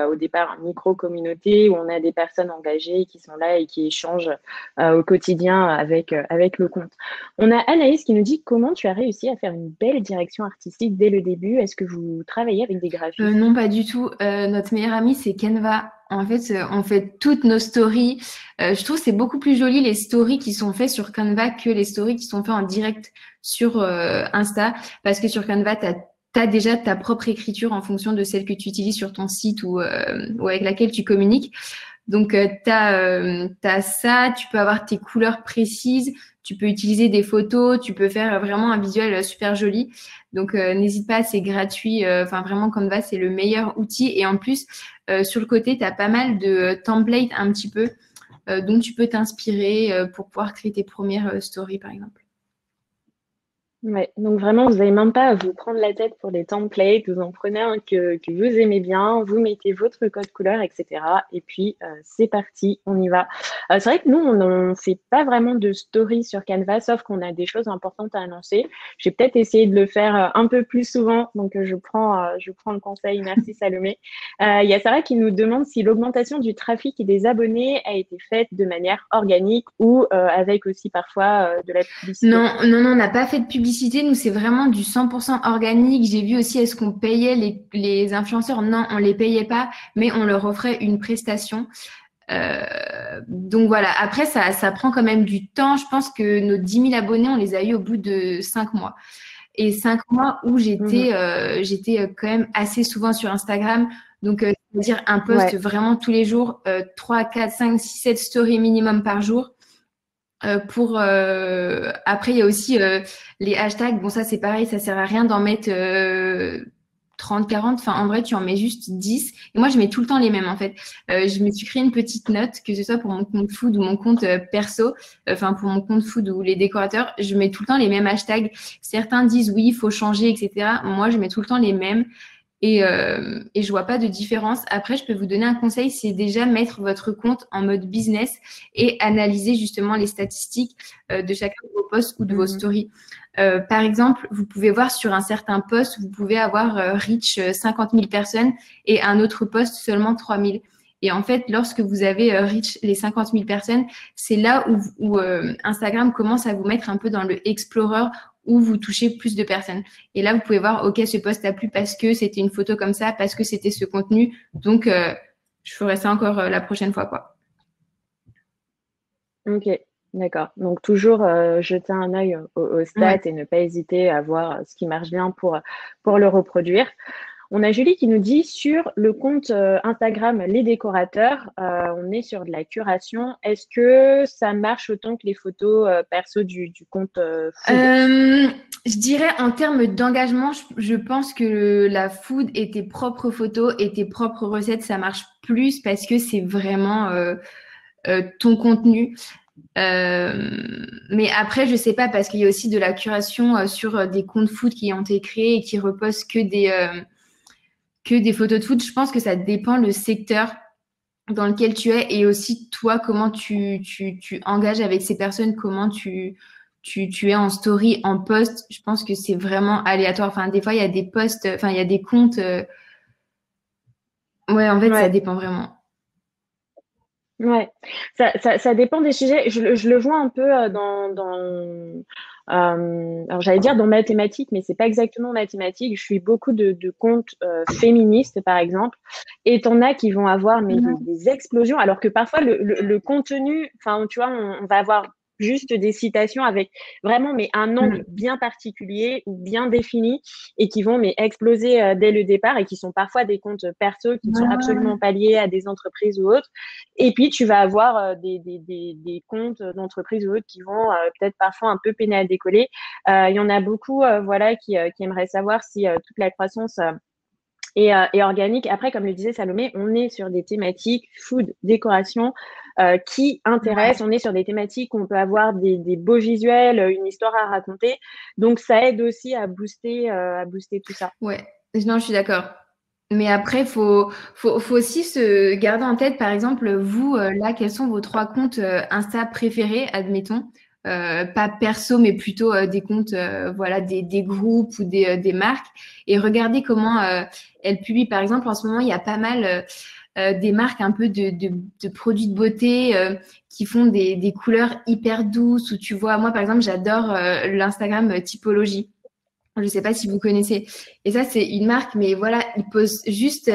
au départ, une micro-communauté où on a des personnes engagées qui sont là et qui échangent au quotidien avec le compte. On a Anaïs qui nous dit comment tu as réussi à faire une belle direction artistique dès le début. Est-ce que vous travaillez avec des graphistes? Non, pas du tout. Notre meilleure amie, c'est Canva. En fait, on fait toutes nos stories. Je trouve que c'est beaucoup plus joli les stories qui sont faites sur Canva que les stories qui sont faites en direct sur Insta. Parce que sur Canva, t'as déjà ta propre écriture en fonction de celle que tu utilises sur ton site ou avec laquelle tu communiques. Donc, tu as ça, tu peux avoir tes couleurs précises, tu peux utiliser des photos, tu peux faire vraiment un visuel super joli. Donc, n'hésite pas, c'est gratuit. Enfin, vraiment, Canva, c'est le meilleur outil. Et en plus, sur le côté, tu as pas mal de templates un petit peu dont tu peux t'inspirer pour pouvoir créer tes premières stories, par exemple. Ouais, donc vraiment, vous n'avez même pas à vous prendre la tête pour des templates, vous en prenez un que vous aimez bien, vous mettez votre code couleur, etc. Et puis, c'est parti, on y va. C'est vrai que nous, on ne fait pas vraiment de story sur Canva, sauf qu'on a des choses importantes à annoncer. J'ai peut-être essayé de le faire un peu plus souvent, donc je prends le conseil. Merci Salomé. Il y a Sarah qui nous demande si l'augmentation du trafic et des abonnés a été faite de manière organique ou avec aussi parfois de la publicité. Non, non, non, on n'a pas fait de publicité. Nous, c'est vraiment du 100% organique. J'ai vu aussi, est-ce qu'on payait les influenceurs? Non, on les payait pas, mais on leur offrait une prestation. Donc voilà, après, ça prend quand même du temps. Je pense que nos 10 000 abonnés, on les a eu au bout de 5 mois. Et 5 mois où Mhm. j'étais quand même assez souvent sur Instagram. Donc, c'est-à-dire un post Ouais, vraiment tous les jours, 3, 4, 5, 6, 7 stories minimum par jour. Après, il y a aussi les hashtags. Bon, ça, c'est pareil, ça sert à rien d'en mettre 30, 40. Enfin, en vrai, tu en mets juste 10. Et moi, je mets tout le temps les mêmes, en fait. Je me suis créé une petite note, que ce soit pour mon compte food ou mon compte perso, enfin, pour mon compte food ou les décorateurs, je mets tout le temps les mêmes hashtags. Certains disent oui, il faut changer, etc. Moi, je mets tout le temps les mêmes. Et je vois pas de différence. Après, je peux vous donner un conseil, c'est déjà mettre votre compte en mode business et analyser justement les statistiques de chacun de vos posts ou de vos mhm. stories. Par exemple, vous pouvez voir sur un certain post, vous pouvez avoir reach 50 000 personnes et un autre post seulement 3 000. Et en fait, lorsque vous avez reach les 50 000 personnes, c'est là où Instagram commence à vous mettre un peu dans le Explorer où vous touchez plus de personnes. Et là, vous pouvez voir, OK, ce post a plu parce que c'était une photo comme ça, parce que c'était ce contenu. Donc, je ferai ça encore la prochaine fois, quoi. Ok, d'accord. Donc toujours jeter un œil aux stats Ouais. et ne pas hésiter à voir ce qui marche bien pour le reproduire. On a Julie qui nous dit sur le compte Instagram Les Décorateurs, on est sur de la curation. Est-ce que ça marche autant que les photos perso du compte food? Je dirais en termes d'engagement, je pense que la food et tes propres photos et tes propres recettes, ça marche plus parce que c'est vraiment ton contenu. Mais après, je sais pas parce qu'il y a aussi de la curation sur des comptes food qui ont été créés et qui reposent que des photos de food. Je pense que ça dépend le secteur dans lequel tu es et aussi toi, comment tu engages avec ces personnes, comment tu es en story, en post. Je pense que c'est vraiment aléatoire. Enfin, des fois, il y a des posts, enfin, il y a des comptes. Ouais, en fait, ça Ouais. dépend vraiment. Ouais, ça dépend des sujets. Je le vois un peu alors j'allais dire dans mathématiques, mais c'est pas exactement mathématiques. Je suis beaucoup de comptes féministes, par exemple, et t'en as qui vont avoir mais des explosions, alors que parfois le contenu, enfin, tu vois, on va avoir juste des citations avec vraiment mais un angle Mm. bien particulier ou bien défini et qui vont mais exploser dès le départ et qui sont parfois des comptes perso qui ne sont absolument pas liés à des entreprises ou autres. Et puis, tu vas avoir des comptes d'entreprises ou autres qui vont peut-être parfois un peu peiner à décoller. Il y en a beaucoup voilà, qui aimeraient savoir si toute la croissance est organique. Après, comme le disait Salomé, on est sur des thématiques food, décoration qui intéressent. On est sur des thématiques où on peut avoir des beaux visuels, une histoire à raconter. Donc, ça aide aussi à booster tout ça. Ouais, non, je suis d'accord. Mais après, faut aussi se garder en tête, par exemple, vous, là, quels sont vos trois comptes Insta préférés, admettons, pas perso, mais plutôt des comptes, voilà, des groupes ou des marques, et regardez comment elles publient. Par exemple, en ce moment, il y a pas mal des marques un peu de produits de beauté qui font des couleurs hyper douces, où tu vois, moi, par exemple, j'adore l'Instagram Typologie. Je ne sais pas si vous connaissez. Et ça, c'est une marque, mais voilà, ils posent juste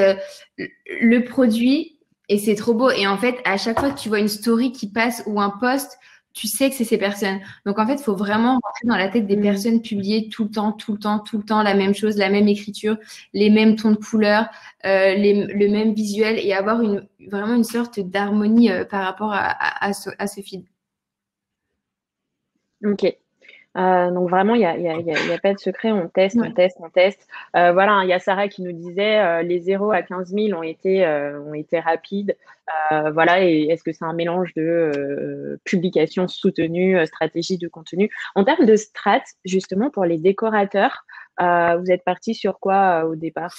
le produit et c'est trop beau. Et en fait, à chaque fois que tu vois une story qui passe ou un post, tu sais que c'est ces personnes. Donc en fait, il faut vraiment rentrer dans la tête des Mmh. personnes, publier tout le temps, tout le temps, tout le temps la même chose, la même écriture, les mêmes tons de couleurs, le même visuel et avoir vraiment une sorte d'harmonie par rapport à ce feed. Ok. Donc vraiment, il y a pas de secret, on teste, on Ouais. teste, on teste. Voilà, hein, il y a Sarah qui nous disait les 0 à 15 000 ont été rapides. Voilà, et est-ce que c'est un mélange de publication soutenue, stratégie de contenu? En termes de strat, justement, pour les décorateurs, vous êtes parti sur quoi au départ?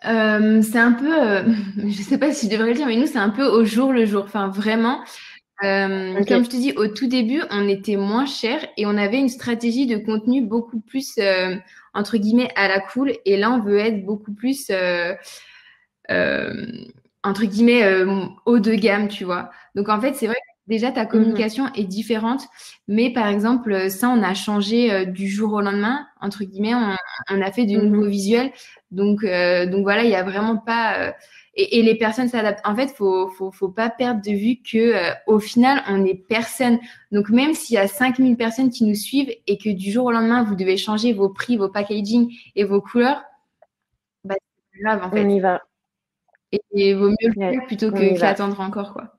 C'est un peu, je sais pas si je devrais le dire, mais nous, c'est un peu au jour le jour. Enfin, vraiment. Comme Ok. je te dis, au tout début, on était moins cher et on avait une stratégie de contenu beaucoup plus, entre guillemets, à la cool. Et là, on veut être beaucoup plus, euh, entre guillemets, haut de gamme, tu vois. Donc, en fait, c'est vrai que déjà, ta Mhm. communication est différente. Mais par exemple, ça, on a changé du jour au lendemain. Entre guillemets, on a fait de nouveaux Mhm. visuels. Donc voilà, il n'y a vraiment pas... et les personnes s'adaptent. En fait, faut pas perdre de vue que au final, on est personne. Donc même s'il y a 5000 personnes qui nous suivent et que du jour au lendemain, vous devez changer vos prix, vos packaging et vos couleurs, bah, c'est pas grave en On fait. y va. Et il vaut mieux le Ouais, faire plutôt on y que va. qu'attendre encore, quoi.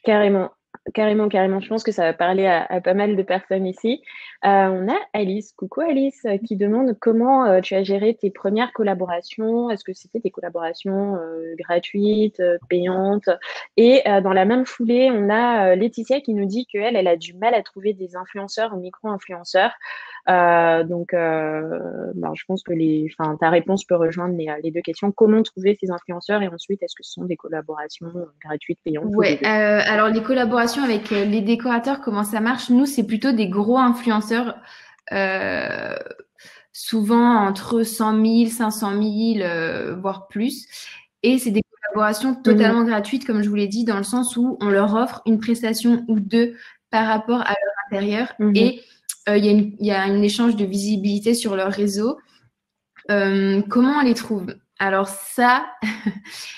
Carrément, carrément, carrément. Je pense que ça va parler à pas mal de personnes ici. On a Alice. Coucou Alice, qui demande comment tu as géré tes premières collaborations. Est-ce que c'était des collaborations gratuites, payantes? Et dans la même foulée, on a Laetitia qui nous dit qu'elle, elle a du mal à trouver des influenceurs ou micro-influenceurs. Donc, je pense que enfin, ta réponse peut rejoindre les deux questions. Comment trouver ces influenceurs et ensuite, est-ce que ce sont des collaborations gratuites, payantes ou les Ouais, deux? alors les collaborations avec les décorateurs, comment ça marche? Nous, c'est plutôt des gros influenceurs, euh, souvent entre 100 000, 500 000, voire plus. Et c'est des collaborations Mhm, totalement gratuites, comme je vous l'ai dit, dans le sens où on leur offre une prestation ou deux par rapport à leur intérieur mhm. et il y a un échange de visibilité sur leur réseau. Comment on les trouve? Alors ça,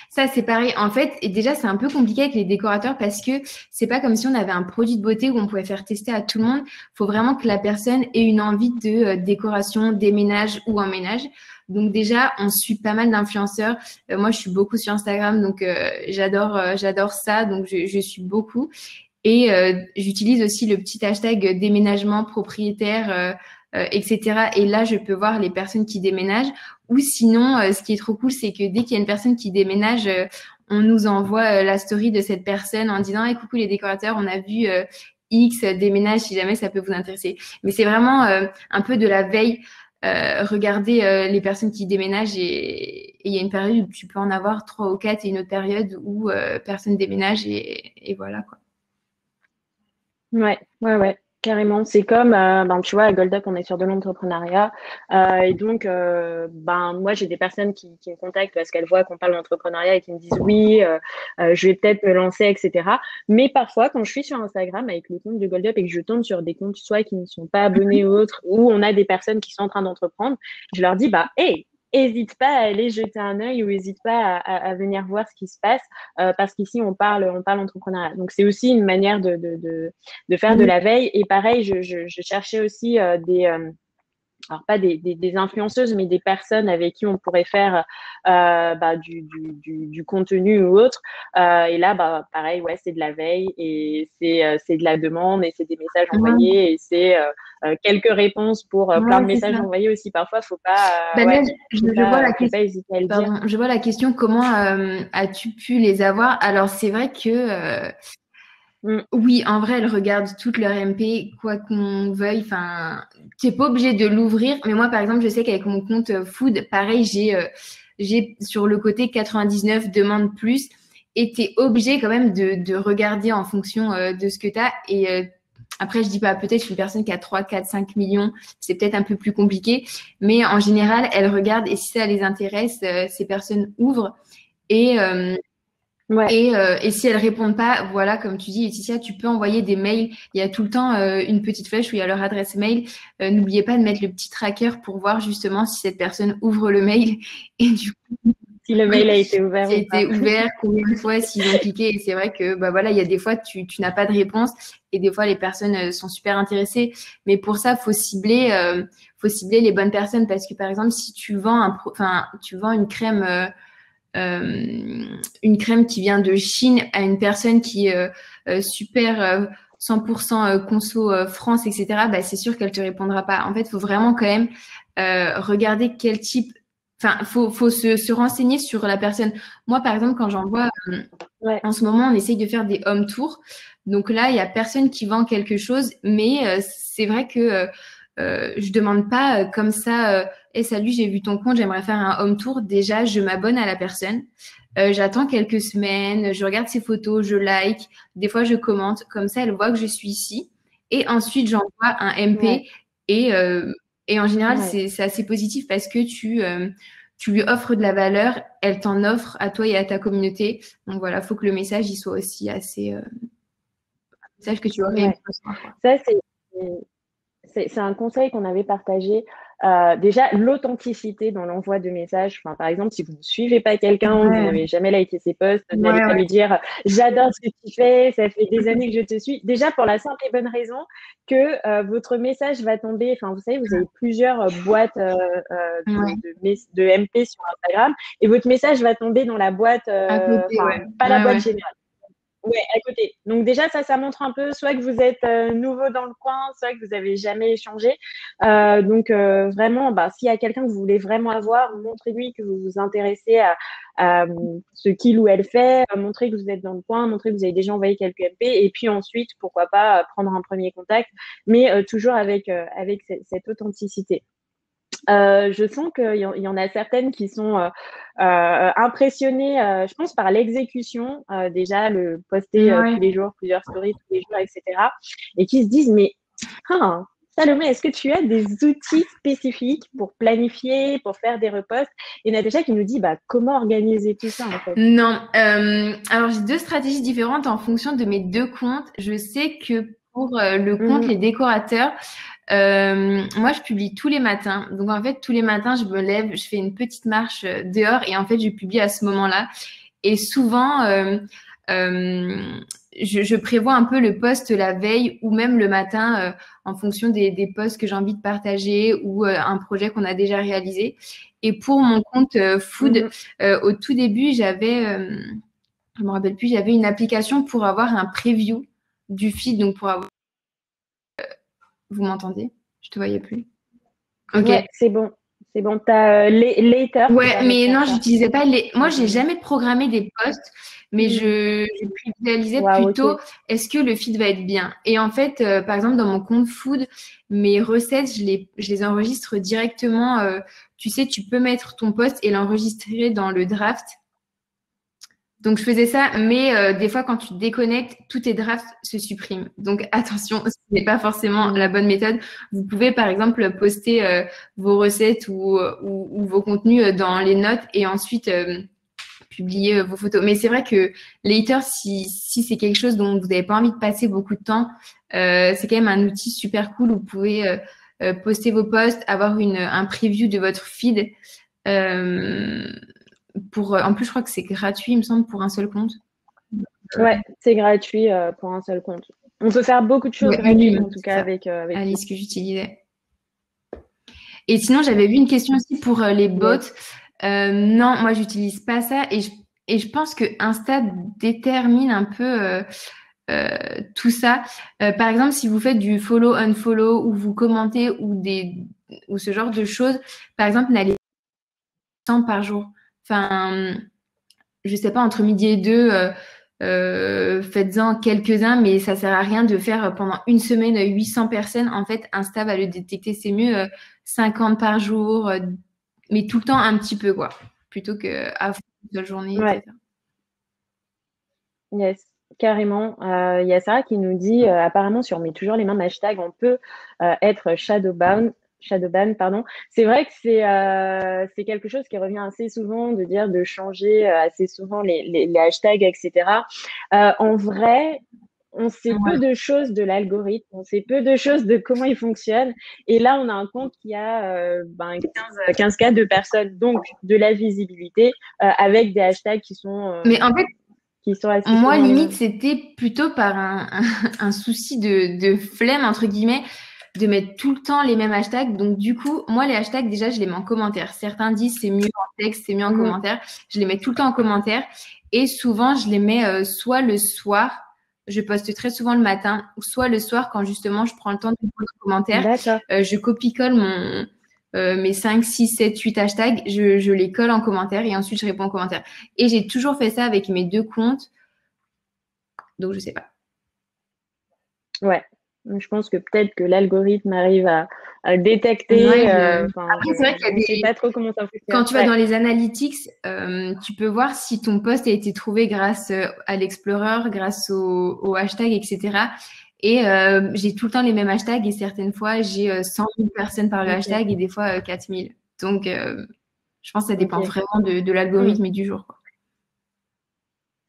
ça c'est pareil. En fait, et déjà c'est un peu compliqué avec les décorateurs parce que c'est pas comme si on avait un produit de beauté où on pouvait faire tester à tout le monde. Il faut vraiment que la personne ait une envie de décoration, déménage ou emménage. Donc déjà, on suit pas mal d'influenceurs. Moi, je suis beaucoup sur Instagram, donc j'adore ça. Donc je suis beaucoup. Et j'utilise aussi le petit hashtag déménagement propriétaire, etc. Et là, je peux voir les personnes qui déménagent. Ou sinon, ce qui est trop cool, c'est que dès qu'il y a une personne qui déménage, on nous envoie la story de cette personne en disant hey, coucou les décorateurs, on a vu X déménage si jamais ça peut vous intéresser. Mais c'est vraiment un peu de la veille. Regarder les personnes qui déménagent et il y a une période où tu peux en avoir trois ou quatre et une autre période où personne déménage et voilà quoi. Ouais, ouais, ouais, carrément. C'est comme, ben, tu vois, à Gold Up, on est sur de l'entrepreneuriat. Et donc, ben, moi, j'ai des personnes qui me contactent parce qu'elles voient qu'on parle d'entrepreneuriat et qui me disent oui, je vais peut-être me lancer, etc. Mais parfois, quand je suis sur Instagram avec le compte de Gold Up et que je tombe sur des comptes soit qui ne sont pas abonnés ou autres, où on a des personnes qui sont en train d'entreprendre, je leur dis, bah, hey, hésite pas à aller jeter un œil ou hésite pas à venir voir ce qui se passe parce qu'ici on parle entrepreneuriat. Donc c'est aussi une manière de faire de la veille. Et pareil, je cherchais aussi alors pas des influenceuses, mais des personnes avec qui on pourrait faire bah, du contenu ou autre. Et là, bah, pareil, ouais, c'est de la veille et c'est de la demande et c'est des messages Ouais, envoyés et c'est quelques réponses pour plein ouais, de c'est messages ça. envoyés aussi. Parfois, faut pas, Bah là, ouais, je vois la faut question. pas hésiter à le dire. Pardon, je vois la question. Comment as-tu pu les avoir? Alors c'est vrai que Mm, oui, en vrai, elles regardent toutes leurs MP, quoi qu'on veuille. Enfin, tu n'es pas obligé de l'ouvrir. Mais moi, par exemple, je sais qu'avec mon compte Food, pareil, j'ai sur le côté 99 demande plus. Et tu es obligé quand même de regarder en fonction de ce que tu as. Et après, je dis pas, peut-être une personne qui a 3, 4, 5 millions, c'est peut-être un peu plus compliqué. Mais en général, elles regardent et si ça les intéresse, ces personnes ouvrent. Et, ouais. et si elles répondent pas, voilà, comme tu dis, Laetitia, tu peux envoyer des mails. Il y a tout le temps une petite flèche où il y a leur adresse mail. N'oubliez pas de mettre le petit tracker pour voir justement si cette personne ouvre le mail. Et du coup, Si le mail a oui, été ouvert si a ou pas. été ouvert, combien de fois, s'ils ont cliqué. Et c'est vrai que bah voilà, il y a des fois tu n'as pas de réponse et des fois les personnes sont super intéressées. Mais pour ça, faut cibler les bonnes personnes parce que par exemple, si tu vends enfin tu vends une crème qui vient de Chine à une personne qui est super 100% conso France, etc., bah, c'est sûr qu'elle te répondra pas. En fait, il faut vraiment quand même regarder quel type. Enfin, faut se renseigner sur la personne. Moi, par exemple, quand j'envoie, Ouais. en ce moment, on essaye de faire des home tours. Donc là, il y a personne qui vend quelque chose, mais c'est vrai que je demande pas comme ça. Hey, salut, j'ai vu ton compte, j'aimerais faire un home tour. Déjà, je m'abonne à la personne. j'attends quelques semaines, je regarde ses photos, je like, des fois je commente, comme ça elle voit que je suis ici. Et ensuite j'envoie un Ouais, MP et, euh, et en général ouais, c'est assez positif parce que tu lui offres de la valeur, elle t'en offre à toi et à ta communauté. Donc voilà, il faut que le message il soit aussi assez message que tu aurais aimé ouais. recevoir, quoi. Ça, c'est un conseil qu'on avait partagé. Déjà, l'authenticité dans l'envoi de messages. Enfin, par exemple, si vous ne suivez pas quelqu'un, vous Ouais, n'avez jamais liké ses posts, n'allez ouais, pas ouais. lui dire j'adore ce que tu fais, ça fait des années que je te suis. Déjà, pour la simple et bonne raison que votre message va tomber. Enfin, vous savez, vous avez plusieurs boîtes Ouais, de MP sur Instagram et votre message va tomber dans la boîte, à côté, ouais. enfin, pas la Ouais, boîte ouais. générale. Ouais, à côté. Donc déjà, ça montre un peu soit que vous êtes nouveau dans le coin, soit que vous avez jamais échangé. Donc vraiment, bah, s'il y a quelqu'un que vous voulez vraiment avoir, montrez-lui que vous vous intéressez à ce qu'il ou elle fait, montrez que vous êtes dans le coin, montrez que vous avez déjà envoyé quelques MP, et puis ensuite, pourquoi pas prendre un premier contact, mais toujours avec cette authenticité. Je sens qu'il y en a certaines qui sont impressionnées, je pense, par l'exécution, déjà, le poster Ouais. tous les jours, plusieurs stories tous les jours, etc. Et qui se disent, mais ah, Salomé, est-ce que tu as des outils spécifiques pour planifier, pour faire des reposts? Et Natacha qui nous dit, bah, comment organiser tout ça, en fait? Non, alors j'ai deux stratégies différentes en fonction de mes deux comptes. Je sais que pour le compte Mhm. Les Décorateurs, moi je publie tous les matins. Donc en fait, tous les matins, je me lève, je fais une petite marche dehors et en fait, je publie à ce moment-là. Et souvent, euh, je prévois un peu le post la veille ou même le matin en fonction des posts que j'ai envie de partager ou un projet qu'on a déjà réalisé. Et pour mon compte food, Mhm. au tout début, je me rappelle plus, j'avais une application pour avoir un preview du feed. Donc pour avoir, vous m'entendez? Je te voyais plus. Ok. Ouais, c'est bon. C'est bon. T'as Later qui Ouais, permet de mais faire non, ça. j'utilisais pas les. Moi, j'ai Euh, jamais programmé des posts, mais hmm. je visualisais Waouh, ok. plutôt est-ce que le feed va être bien. Et en fait, par exemple, dans mon compte food, mes recettes, je les enregistre directement. Tu sais, tu peux mettre ton post et l'enregistrer dans le draft. Donc, je faisais ça, mais des fois, quand tu te déconnectes, tous tes drafts se suppriment. Donc, attention, ce n'est pas forcément la Hmm. bonne méthode. Vous pouvez, par exemple, poster vos recettes ou vos contenus dans les notes et ensuite publier vos photos. Mais c'est vrai que Later, si c'est quelque chose dont vous n'avez pas envie de passer beaucoup de temps, c'est quand même un outil super cool. Vous pouvez poster vos posts, avoir un preview de votre feed. Euh, en plus, je crois que c'est gratuit, il me semble, pour un seul compte. Ouais, c'est gratuit pour un seul compte. On peut faire beaucoup de choses Ouais, gratuites, Ulule, en tout c'est cas, ça. avec lui. Alice que j'utilisais. Et sinon, j'avais vu une question aussi pour les bots. Yes. Non, moi, j'utilise pas ça et je pense que Insta détermine un peu tout ça. Par exemple, si vous faites du follow, unfollow ou vous commentez ou ce genre de choses, par exemple, n'allez pas 100 par jour. Enfin, je sais pas, entre midi et deux, faites-en quelques-uns, mais ça sert à rien de faire pendant une semaine 800 personnes. En fait, Insta va le détecter. C'est mieux 50 par jour, mais tout le temps un petit peu, quoi, plutôt que à fond toute la journée, Ouais, etc. yes, carrément. Il y a Sarah qui nous dit, apparemment, si on met toujours les mêmes hashtags, on peut être shadowban, pardon. C'est vrai que c'est quelque chose qui revient assez souvent, de dire de changer assez souvent les hashtags, etc. En vrai, on sait peu Ouais. de choses de l'algorithme, on sait peu de choses de comment il fonctionne. Et là, on a un compte qui a 15 cas de personnes, donc de la visibilité, avec des hashtags Mais en fait, qui sont assez moi, souvent les limite, mêmes. c'était plutôt par un souci de flemme, entre guillemets, de mettre tout le temps les mêmes hashtags. Donc, du coup, moi, les hashtags, déjà, je les mets en commentaire. Certains disent c'est mieux en texte, c'est mieux en Mhm. commentaire. Je les mets tout le temps en commentaire. Et souvent, je les mets soit le soir, je poste très souvent le matin, ou soit le soir, quand justement, je prends le temps de poser en commentaire. D'accord. Je copie-colle mes 5, 6, 7, 8 hashtags, je les colle en commentaire et ensuite, je réponds en commentaire. Et j'ai toujours fait ça avec mes deux comptes. Donc, je sais pas. Ouais. Donc, je pense que peut-être que l'algorithme arrive détecter. Enfin, Après, c'est vrai qu'il y a je sais des... pas trop comment ça Quand fonctionne. tu vas dans les analytics, tu peux voir si ton post a été trouvé grâce à l'Explorer, grâce au hashtag, etc. Et j'ai tout le temps les mêmes hashtags et certaines fois, j'ai 100 000 personnes par le Ok, hashtag et des fois 4 000. Donc, je pense que ça dépend ok. vraiment de Hmm. l'algorithme et du jour, quoi.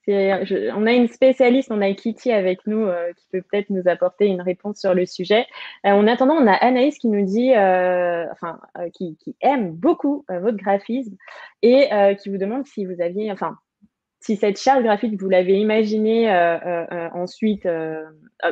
On a une spécialiste, on a Kitty avec nous qui peut peut-être nous apporter une réponse sur le sujet. En attendant, on a Anaïs qui nous dit, qui aime beaucoup votre graphisme et qui vous demande si vous aviez, enfin, si cette charte graphique, vous l'avez imaginée ensuite,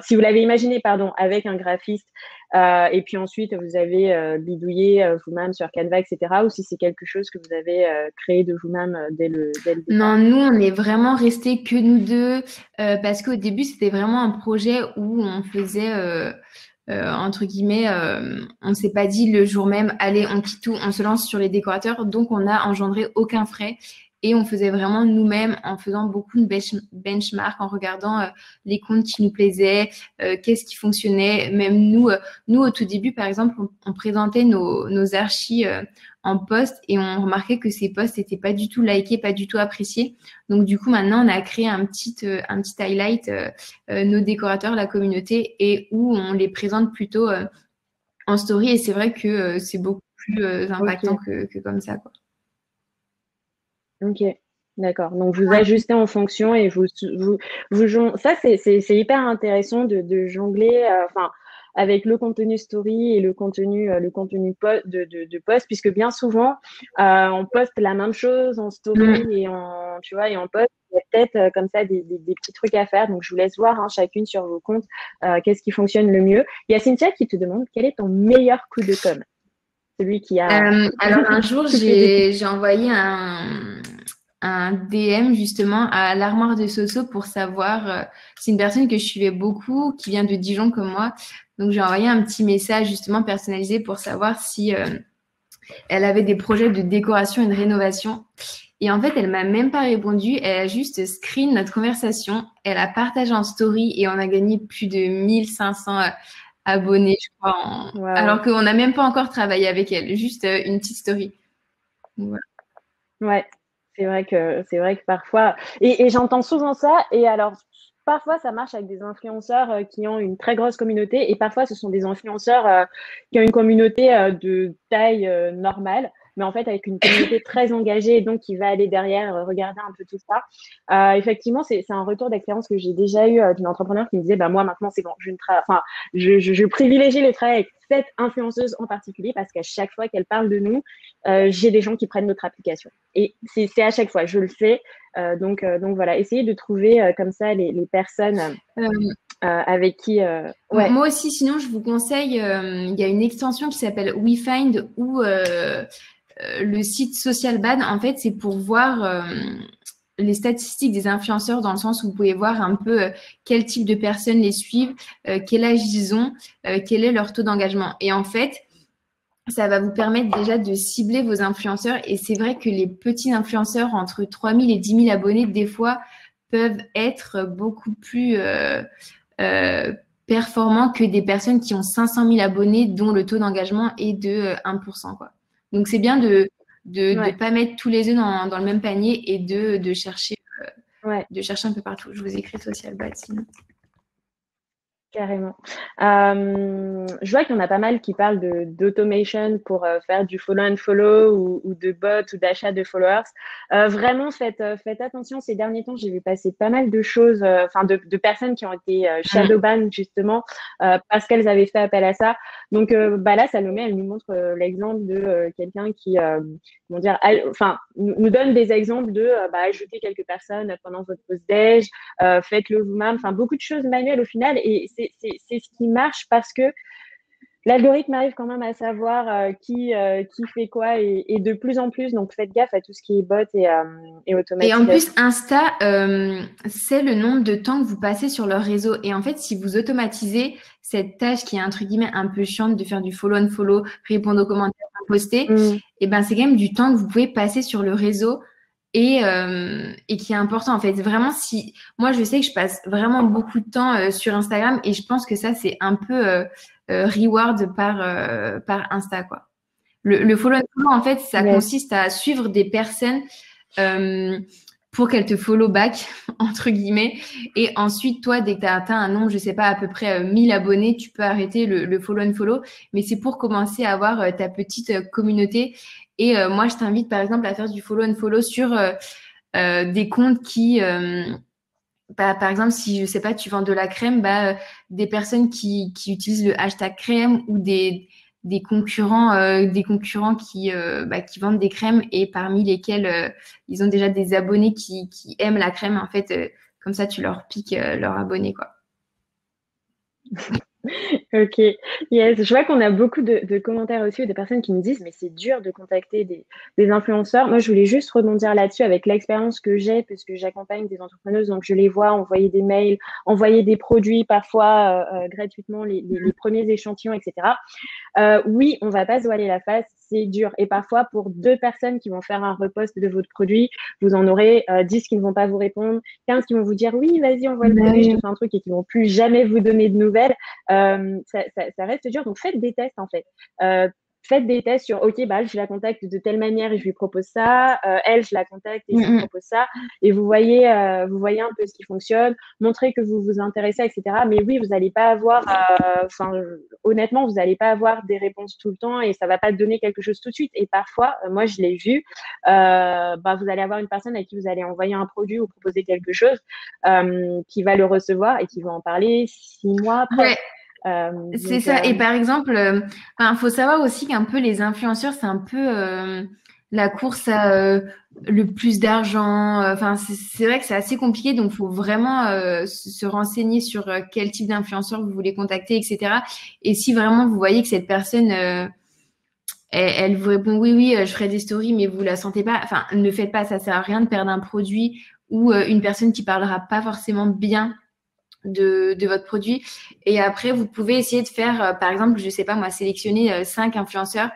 si vous l'avez imaginée, pardon, avec un graphiste, et puis ensuite vous avez bidouillé vous-même sur Canva, etc., ou si c'est quelque chose que vous avez créé de vous-même dès le Non, départ. nous, on est vraiment restés que nous deux parce qu'au début, c'était vraiment un projet où on faisait, entre guillemets, on ne s'est pas dit le jour même, allez, on quitte tout, on se lance sur les décorateurs. Donc, on n'a engendré aucun frais et on faisait vraiment nous-mêmes en faisant beaucoup de benchmark, en regardant les comptes qui nous plaisaient, qu'est-ce qui fonctionnait. Même nous, au tout début, par exemple, on présentait nos archis en post et on remarquait que ces posts n'étaient pas du tout likés, pas du tout appréciés. Donc du coup, maintenant, on a créé un petit highlight, nos décorateurs, la communauté, et où on les présente plutôt en story. Et c'est vrai que c'est beaucoup plus impactant Ok, que comme ça, quoi. ok, d'accord. Donc vous ajustez en fonction et ça c'est hyper intéressant de jongler, enfin avec le contenu story et le contenu de post, puisque bien souvent on poste la même chose en Mm. story et en tu vois et en post. Il y a peut-être comme ça des petits trucs à faire. Donc je vous laisse voir hein, chacune sur vos comptes qu'est-ce qui fonctionne le mieux. Il y a Cynthia qui te demande quel est ton meilleur coup de com', celui qui a Alors un jour, tout fait découvrir. j'ai envoyé un DM justement à l'armoire de Soso pour savoir, c'est une personne que je suivais beaucoup, qui vient de Dijon comme moi. Donc j'ai envoyé un petit message justement personnalisé pour savoir si elle avait des projets de décoration et de rénovation. Et en fait, elle m'a même pas répondu. Elle a juste screen notre conversation. Elle a partagé en story et on a gagné plus de 1500 abonnés, je crois. Waouh. Alors qu'on n'a même pas encore travaillé avec elle. Juste une petite story. Donc, voilà. Ouais, c'est vrai que parfois et j'entends souvent ça et alors parfois ça marche avec des influenceurs qui ont une très grosse communauté et parfois ce sont des influenceurs qui ont une communauté de taille normale mais en fait avec une communauté très engagée et donc qui va aller derrière regarder un peu tout ça. Effectivement, c'est un retour d'expérience que j'ai déjà eu d'une entrepreneur qui me disait bah moi maintenant c'est bon, enfin je privilégie le travail avec cette influenceuse en particulier parce qu'à chaque fois qu'elle parle de nous, j'ai des gens qui prennent notre application. Et c'est à chaque fois, je le fais. Donc voilà, essayez de trouver comme ça les personnes Euh, avec qui. Ouais. Moi aussi, sinon, je vous conseille, il y a une extension qui s'appelle WeFind ou le site SocialBad. En fait, c'est pour voir les statistiques des influenceurs dans le sens où vous pouvez voir un peu quel type de personnes les suivent, quel âge ils ont, quel est leur taux d'engagement. Et en fait, ça va vous permettre déjà de cibler vos influenceurs. Et c'est vrai que les petits influenceurs entre 3000 et 10 000 abonnés, des fois, peuvent être beaucoup plus euh, performants que des personnes qui ont 500 000 abonnés, dont le taux d'engagement est de 1%, quoi. Donc, c'est bien de Ouais, pas mettre tous les œufs dans le même panier et ouais. de chercher un peu partout. Je vous écris social bad sinon. Carrément. Je vois qu'il y en a pas mal qui parlent d'automation pour faire du follow and follow ou de bots ou d'achat de followers. Vraiment, faites attention. Ces derniers temps, j'ai vu passer pas mal de choses, enfin de personnes qui ont été Mm. shadowban justement parce qu'elles avaient fait appel à ça. Donc bah là, Salomé, elle nous montre l'exemple de quelqu'un qui, comment dire, enfin, nous donne des exemples de bah, ajouter quelques personnes pendant votre pause déj, faites-le vous-même, enfin beaucoup de choses manuelles au final et c'est ce qui marche parce que l'algorithme arrive quand même à savoir qui fait quoi et de plus en plus, donc faites gaffe à tout ce qui est bot et Et en plus, automatisation. Insta, c'est le nombre de temps que vous passez sur leur réseau. Et en fait, si vous automatisez cette tâche qui est entre guillemets un peu chiante de faire du follow and follow, répondre aux commentaires, poster, Mm, et ben c'est quand même du temps que vous pouvez passer sur le réseau. et qui est important en fait. Vraiment, si moi je sais que je passe vraiment beaucoup de temps sur Instagram et je pense que ça c'est un peu reward par Insta quoi. Le follow and follow en fait ça Yes. consiste à suivre des personnes euh, pour qu'elles te follow back entre guillemets et ensuite toi dès que tu as atteint un nombre je sais pas à peu près 1000 abonnés tu peux arrêter le follow and follow mais c'est pour commencer à avoir ta petite communauté et moi je t'invite par exemple à faire du follow and follow sur des comptes qui, bah, par exemple, si je sais pas, tu vends de la crème, bah, des personnes qui utilisent le hashtag crème ou des concurrents qui vendent des crèmes et parmi lesquels ils ont déjà des abonnés qui aiment la crème. En fait, comme ça, tu leur piques leurs abonnés, quoi. Ok, yes. Je vois qu'on a beaucoup de commentaires aussi, des personnes qui me disent, mais c'est dur de contacter des influenceurs. Moi, je voulais juste rebondir là-dessus avec l'expérience que j'ai, puisque j'accompagne des entrepreneuses, donc je les vois envoyer des mails, envoyer des produits parfois gratuitement, les premiers échantillons, etc. Oui, on va pas se voiler la face, c'est dur. Et parfois, pour deux personnes qui vont faire un repost de votre produit, vous en aurez 10 qui ne vont pas vous répondre, 15 qui vont vous dire oui, vas-y, envoie le produit, je te fais un truc et qui vont plus jamais vous donner de nouvelles. Ça reste dur. Donc, faites des tests, en fait. Faites des tests sur, OK, bah, je la contacte de telle manière et je lui propose ça. Elle, je la contacte et je lui propose ça. Et vous voyez un peu ce qui fonctionne. Montrez que vous vous intéressez, etc. Mais oui, vous n'allez pas avoir, honnêtement, vous n'allez pas avoir des réponses tout le temps et ça va pas donner quelque chose tout de suite. Et parfois, moi, je l'ai vu, vous allez avoir une personne à qui vous allez envoyer un produit ou proposer quelque chose qui va le recevoir et qui va en parler 6 mois après. Ouais, c'est ça. Et par exemple, faut savoir aussi qu'un peu les influenceurs, c'est un peu la course à le plus d'argent. Enfin, c'est vrai que c'est assez compliqué, donc il faut vraiment se renseigner sur quel type d'influenceur vous voulez contacter, etc. Et si vraiment vous voyez que cette personne, elle vous répond oui, oui, je ferai des stories, mais vous la sentez pas. Enfin, ne faites pas, ça sert à rien de perdre un produit ou une personne qui parlera pas forcément bien de votre produit. Et après, vous pouvez essayer de faire, par exemple, je sais pas moi, sélectionner 5 influenceurs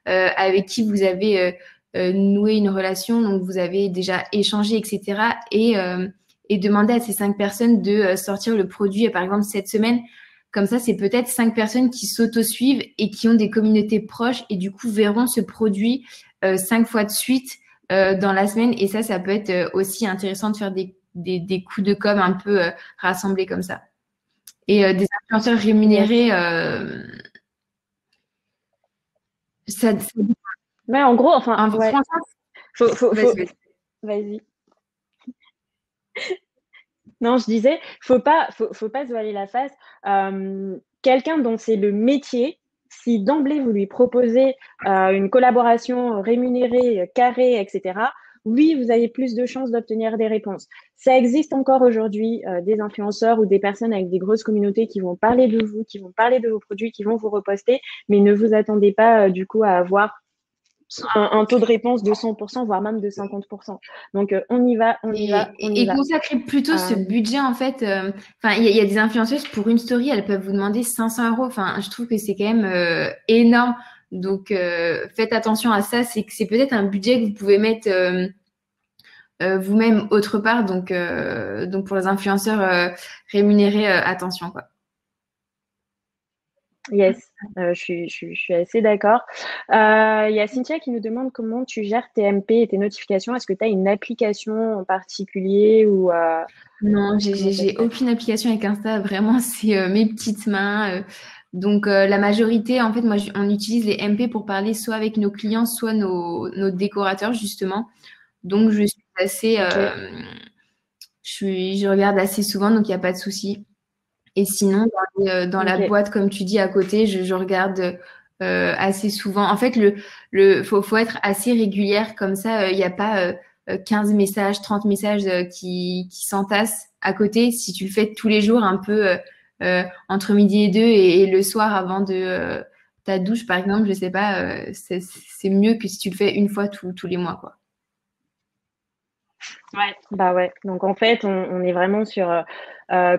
avec qui vous avez noué une relation, donc vous avez déjà échangé, etc. Et demander à ces 5 personnes de sortir le produit, par exemple, cette semaine. Comme ça, c'est peut-être 5 personnes qui s'auto-suivent et qui ont des communautés proches et du coup verront ce produit 5 fois de suite dans la semaine. Et ça peut être aussi intéressant de faire des coups de com un peu rassemblés comme ça. Et des influenceurs Yes. rémunérés, Ouais, en gros, enfin, ouais. franchement, Faut... vas-y. Vas-y. Non, je disais, faut pas se voiler la face. Quelqu'un dont c'est le métier, si d'emblée vous lui proposez une collaboration rémunérée, carrée, etc., oui, vous avez plus de chances d'obtenir des réponses. Ça existe encore aujourd'hui des influenceurs ou des personnes avec des grosses communautés qui vont parler de vous, qui vont parler de vos produits, qui vont vous reposter, mais ne vous attendez pas du coup à avoir un taux de réponse de 100%, voire même de 50%. Donc, on y va, on y va, on y Et va. consacrer plutôt ce Euh, budget, en fait. Enfin, il y a des influenceuses pour une story, elles peuvent vous demander 500 euros. Enfin, je trouve que c'est quand même énorme. Donc, faites attention à ça. C'est que c'est peut-être un budget que vous pouvez mettre vous-même autre part. Donc, pour les influenceurs rémunérés, attention, quoi. Yes, je suis assez d'accord. Il y a Cynthia qui nous demande comment tu gères tes MP et tes notifications. Est-ce que tu as une application en particulier ou Non, comment ça se j'ai passe? aucune application avec Insta. Vraiment, c'est mes petites mains. Donc, la majorité, en fait, moi, on utilise les MP pour parler soit avec nos clients, soit nos décorateurs, justement. Donc, je suis assez, Ok, je regarde assez souvent, donc il n'y a pas de souci. Et sinon, dans la ok. boîte, comme tu dis, à côté, je regarde assez souvent. En fait, faut être assez régulière, comme ça, il n'y a pas 15 messages, 30 messages qui s'entassent à côté. Si tu le fais tous les jours, un peu entre midi et deux et le soir avant de ta douche, par exemple, je sais pas, c'est mieux que si tu le fais une fois tous les mois, quoi. Ouais. Bah ouais. Donc en fait, on est vraiment sur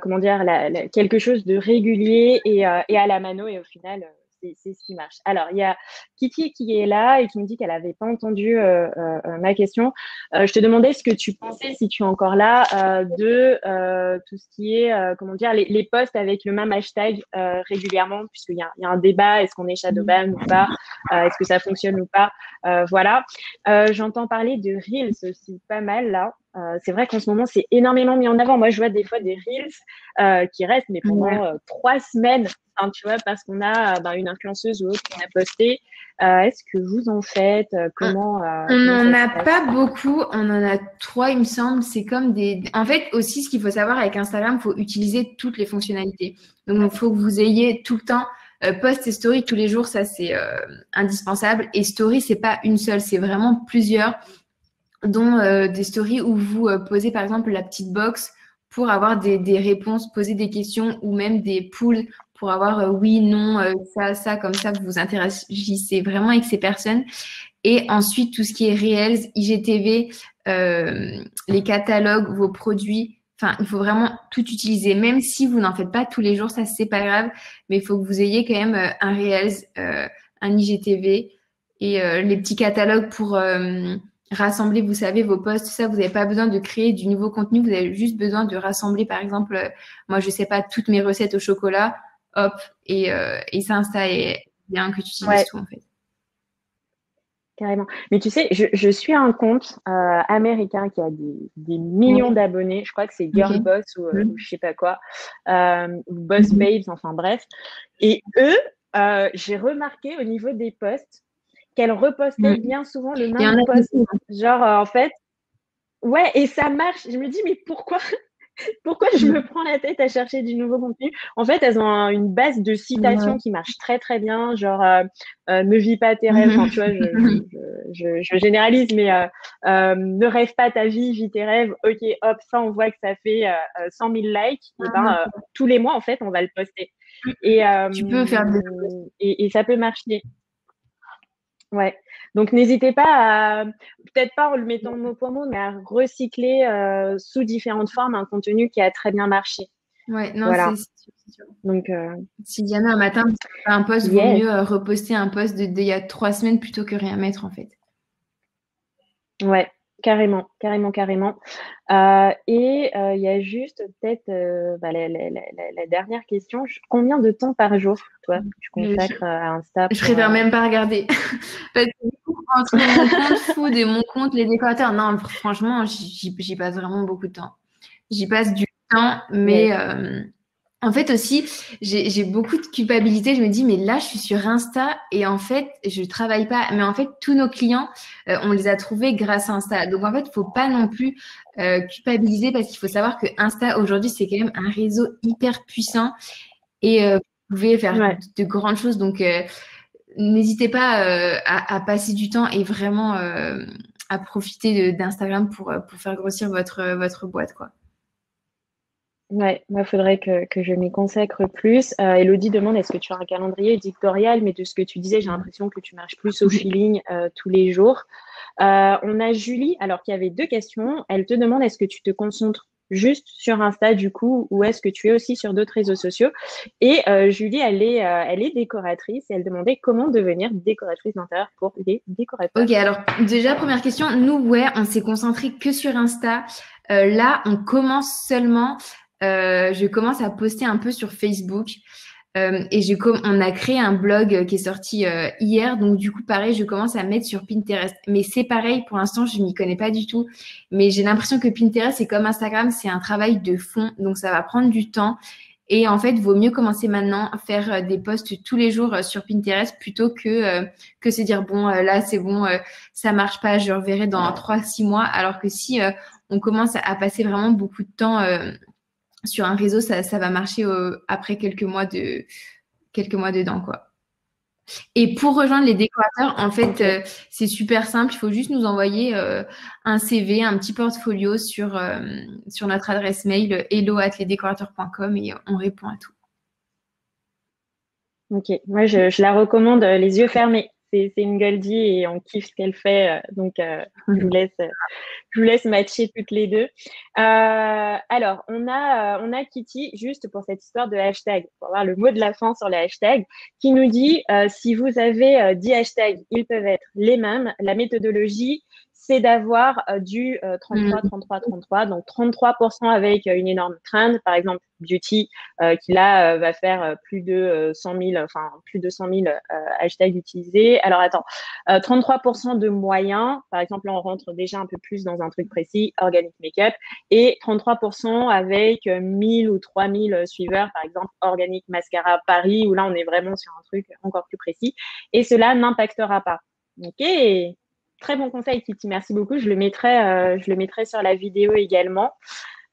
comment dire quelque chose de régulier et à la mano et au final, c'est ce qui marche. Alors, il y a Kitty qui est là et qui me dit qu'elle n'avait pas entendu ma question. Je te demandais ce que tu pensais, si tu es encore là, de tout ce qui est, comment dire, les posts avec le même hashtag régulièrement, puisqu'il y a un débat, est-ce qu'on est shadowban ou pas, est-ce que ça fonctionne ou pas, voilà. J'entends parler de Reels aussi pas mal là. C'est vrai qu'en ce moment, c'est énormément mis en avant. Moi, je vois des fois des Reels qui restent, mais pendant 3 semaines, hein, tu vois, parce qu'on a une influenceuse ou autre qui a posté. Est-ce que vous en faites? Comment On n'en ça a se passe? pas beaucoup, on en a 3, il me semble. C'est comme des. En fait, aussi, ce qu'il faut savoir avec Instagram, il faut utiliser toutes les fonctionnalités. Donc, il faut que vous ayez tout le temps post et story tous les jours, ça c'est indispensable. Et story, c'est pas une seule, c'est vraiment plusieurs, dont des stories où vous posez par exemple la petite box pour avoir des réponses, poser des questions ou même des polls pour avoir oui, non, ça, comme ça, vous interagissez vraiment avec ces personnes. Et ensuite, tout ce qui est Reels, IGTV, les catalogues, vos produits. Enfin, il faut vraiment tout utiliser. Même si vous n'en faites pas tous les jours, ça, c'est pas grave. Mais il faut que vous ayez quand même un Reels, un IGTV et les petits catalogues pour rassembler, vous savez, vos posts. Ça, vous n'avez pas besoin de créer du nouveau contenu. Vous avez juste besoin de rassembler, par exemple, moi, je sais pas, toutes mes recettes au chocolat. Hop. Et ça, Insta est bien que tu utilises Ouais, tout, en fait. carrément. Mais tu sais, je suis un compte américain qui a des millions Ouais. d'abonnés. Je crois que c'est Ok. Girlboss ou je sais pas quoi, ou Boss Mhm. Babes, enfin bref. Et eux, j'ai remarqué au niveau des posts qu'elles repostaient Mm. bien souvent le Il y en même a post. beaucoup. Genre, en fait, ouais, et ça marche. Je me dis, mais pourquoi je me Mm. prends la tête à chercher du nouveau contenu? En fait, elles ont une base de Ouais. citations qui marche très très bien, genre ne vis pas tes rêves. Enfin, tu vois, Mhm. je généralise, mais ne rêve pas ta vie, vis tes rêves. Ok, hop, ça, on voit que ça fait 100 000 likes. Et ben, tous les mois, en fait, on va le poster. Et, Tu peux faire des... et ça peut marcher. Ouais. Donc n'hésitez pas à, peut-être pas en le mettant mot pour mot, mais à recycler sous différentes formes un contenu qui a très bien marché. Ouais, non, Voilà. c'est sûr, c'est sûr. Donc Si jamais un matin, vous faites pas un post, vaut yes, mieux reposter un post d'il y a 3 semaines plutôt que rien mettre, en fait. ouais, carrément, carrément, carrément. Et il y a juste peut-être la dernière question. Combien de temps par jour, toi, tu Je, je, consacres à Insta je pour préfère même pas regarder. Parce que du coup, entre mon compte food et mon compte les décorateurs, non, franchement, j'y passe vraiment beaucoup de temps. J'y passe du temps, mais yes. en fait aussi, j'ai beaucoup de culpabilité. Je me dis, mais là, je suis sur Insta et en fait, je travaille pas. Mais en fait, tous nos clients, on les a trouvés grâce à Insta. Donc en fait, il faut pas non plus culpabiliser parce qu'il faut savoir que Insta aujourd'hui, c'est quand même un réseau hyper puissant et vous pouvez faire Ouais. de grandes choses. Donc n'hésitez pas à passer du temps et vraiment à profiter d'Instagram pour faire grossir votre boîte, quoi. Ouais, moi, il faudrait que je m'y consacre plus. Elodie demande, est-ce que tu as un calendrier éditorial? Mais de ce que tu disais, j'ai l'impression que tu marches plus au feeling tous les jours. On a Julie, alors qui avait 2 questions. Elle te demande, est-ce que tu te concentres juste sur Insta du coup, ou est-ce que tu es aussi sur d'autres réseaux sociaux? Et Julie, elle est décoratrice et elle demandait comment devenir décoratrice d'intérieur pour les décorateurs. Ok, alors déjà, première question, nous, ouais, on s'est concentré que sur Insta. Là, on commence seulement, je commence à poster un peu sur Facebook. Et on a créé un blog qui est sorti hier. Donc, du coup, pareil, je commence à mettre sur Pinterest. Mais c'est pareil, pour l'instant, je m'y connais pas du tout. Mais j'ai l'impression que Pinterest, c'est comme Instagram, c'est un travail de fond. Donc, ça va prendre du temps. Et en fait, vaut mieux commencer maintenant à faire des posts tous les jours sur Pinterest plutôt que se dire, bon, là, c'est bon, ça marche pas, je reverrai dans 3, 6 mois. Alors que si on commence à passer vraiment beaucoup de temps sur un réseau, ça va marcher après quelques mois dedans, quoi. Et pour rejoindre les décorateurs, en fait, Ok. c'est super simple. Il faut juste nous envoyer un CV, un petit portfolio sur notre adresse mail hello@lesdecorateurs.com et on répond à tout. Ok. Moi, je la recommande les yeux fermés. c'est une Goldie et on kiffe ce qu'elle fait. Donc, je vous laisse matcher toutes les deux. Alors, on a Kitty, juste pour cette histoire de hashtag, pour avoir le mot de la fin sur les hashtags, qui nous dit si vous avez 10 hashtags, ils peuvent être les mêmes. La méthodologie, c'est d'avoir du 33, 33, 33. Donc 33% avec une énorme trend, par exemple beauty, qui là va faire plus de 100 000, enfin plus de 100 000 hashtags utilisés. Alors attends, 33% de moyens, par exemple là on rentre déjà un peu plus dans un truc précis, organic makeup, et 33% avec 1000 ou 3000 suiveurs, par exemple organic mascara Paris, où là on est vraiment sur un truc encore plus précis, et cela n'impactera pas. Ok, très bon conseil, Kitty. Merci beaucoup. Je le mettrai sur la vidéo également.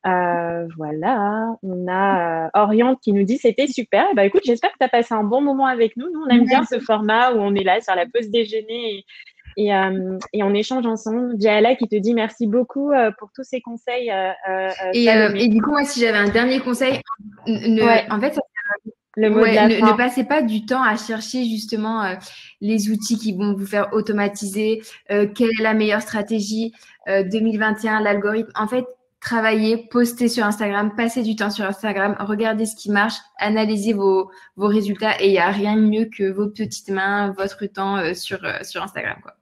Voilà. On a Oriente qui nous dit c'était super. Bah écoute, j'espère que tu as passé un bon moment avec nous. Nous, on aime bien ce format où on est là sur la pause déjeuner et on échange ensemble. Diala qui te dit merci beaucoup pour tous ces conseils, Salomé. Et du coup, moi, si j'avais un dernier conseil, Ouais, en fait, le mot de ouais, la ne fin. passez pas du temps à chercher justement les outils qui vont vous faire automatiser, quelle est la meilleure stratégie 2021, l'algorithme. En fait, travaillez, postez sur Instagram, passez du temps sur Instagram, regardez ce qui marche, analysez vos résultats et il n'y a rien de mieux que vos petites mains, votre temps sur Instagram, quoi.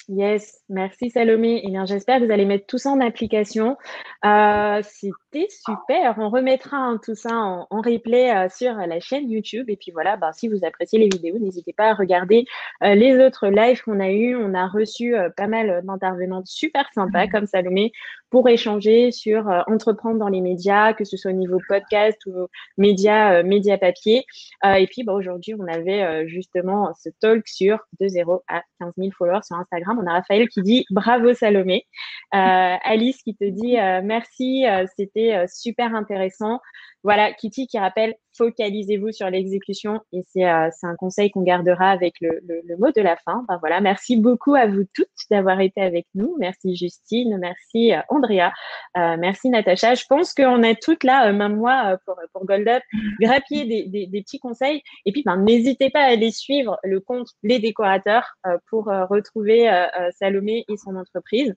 Yes, merci Salomé. Eh bien, j'espère que vous allez mettre tout ça en application. C'était super. On remettra tout ça en replay sur la chaîne YouTube. Et puis voilà, bah, si vous appréciez les vidéos, n'hésitez pas à regarder les autres lives qu'on a eu. On a reçu pas mal d'intervenantes super sympas comme Salomé pour échanger sur entreprendre dans les médias, que ce soit au niveau podcast ou médias papier. Et puis, bah, aujourd'hui, on avait justement ce talk sur de 0 à 15 000 followers sur Instagram. On a Raphaël qui dit bravo Salomé. Alice qui te dit merci, c'était super intéressant. Voilà, Kitty qui rappelle focalisez-vous sur l'exécution et c'est un conseil qu'on gardera avec le mot de la fin. Ben voilà, merci beaucoup à vous toutes d'avoir été avec nous. Merci Justine, merci Andrea, merci Natacha. Je pense qu'on a toutes là, même moi pour Gold Up, grappillé des petits conseils. Et puis, ben, n'hésitez pas à aller suivre le compte Les Décorateurs pour retrouver Salomé et son entreprise.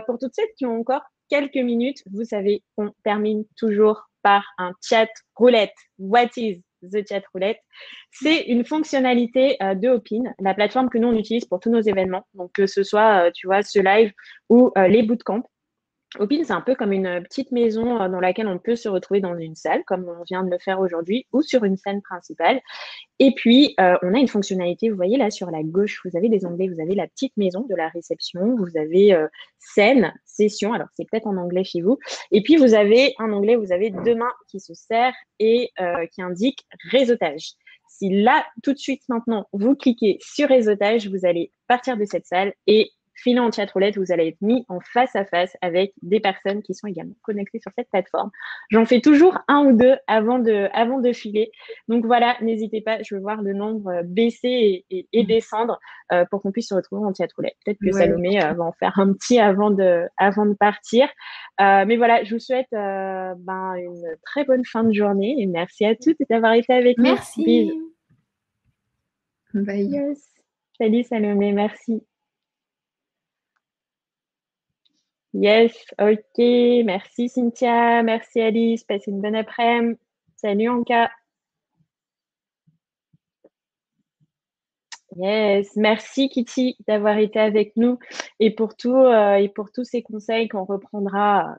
Pour toutes celles qui ont encore quelques minutes, vous savez qu'on termine toujours par un chat roulette. What is the chat roulette? C'est une fonctionnalité de Hopin, la plateforme que nous on utilise pour tous nos événements. Donc que ce soit, tu vois, ce live ou les bootcamps. Opine, c'est un peu comme une petite maison dans laquelle on peut se retrouver dans une salle, comme on vient de le faire aujourd'hui, ou sur une scène principale. Et puis, on a une fonctionnalité, vous voyez là sur la gauche, vous avez des onglets, vous avez la petite maison de la réception, vous avez scène, session, alors c'est peut-être en anglais chez vous, et puis vous avez un onglet, vous avez deux mains qui se serrent et qui indique réseautage. Si là, tout de suite maintenant, vous cliquez sur réseautage, vous allez partir de cette salle et filer en chat roulette, vous allez être mis en face à face avec des personnes qui sont également connectées sur cette plateforme. J'en fais toujours un ou deux avant de filer. Donc voilà, n'hésitez pas, je veux voir le nombre baisser et descendre pour qu'on puisse se retrouver en chat roulette. Peut-être que Ouais. Salomé va en faire un petit avant de partir. Mais voilà, je vous souhaite une très bonne fin de journée et merci à toutes d'avoir été avec nous. Merci. Bisous. Bye. Yes. Salut Salomé, merci. Yes, ok. Merci Cynthia, merci Alice. Passez une bonne après-midi. Salut Anka. Yes, merci Kitty d'avoir été avec nous et pour tous ces conseils qu'on reprendra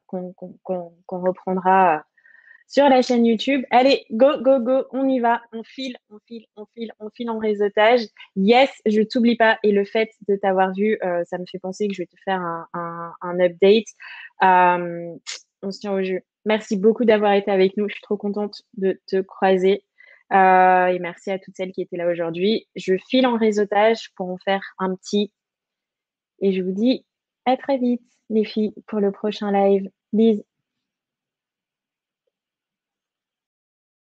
sur la chaîne YouTube. Allez, go, go, go, on y va, on file, on file, on file, on file en réseautage. Yes, je t'oublie pas. Et le fait de t'avoir vu, ça me fait penser que je vais te faire un update. On se tient au jeu. Merci beaucoup d'avoir été avec nous. Je suis trop contente de te croiser. Et merci à toutes celles qui étaient là aujourd'hui. Je file en réseautage pour en faire un petit. Et je vous dis à très vite, les filles, pour le prochain live. Bisous.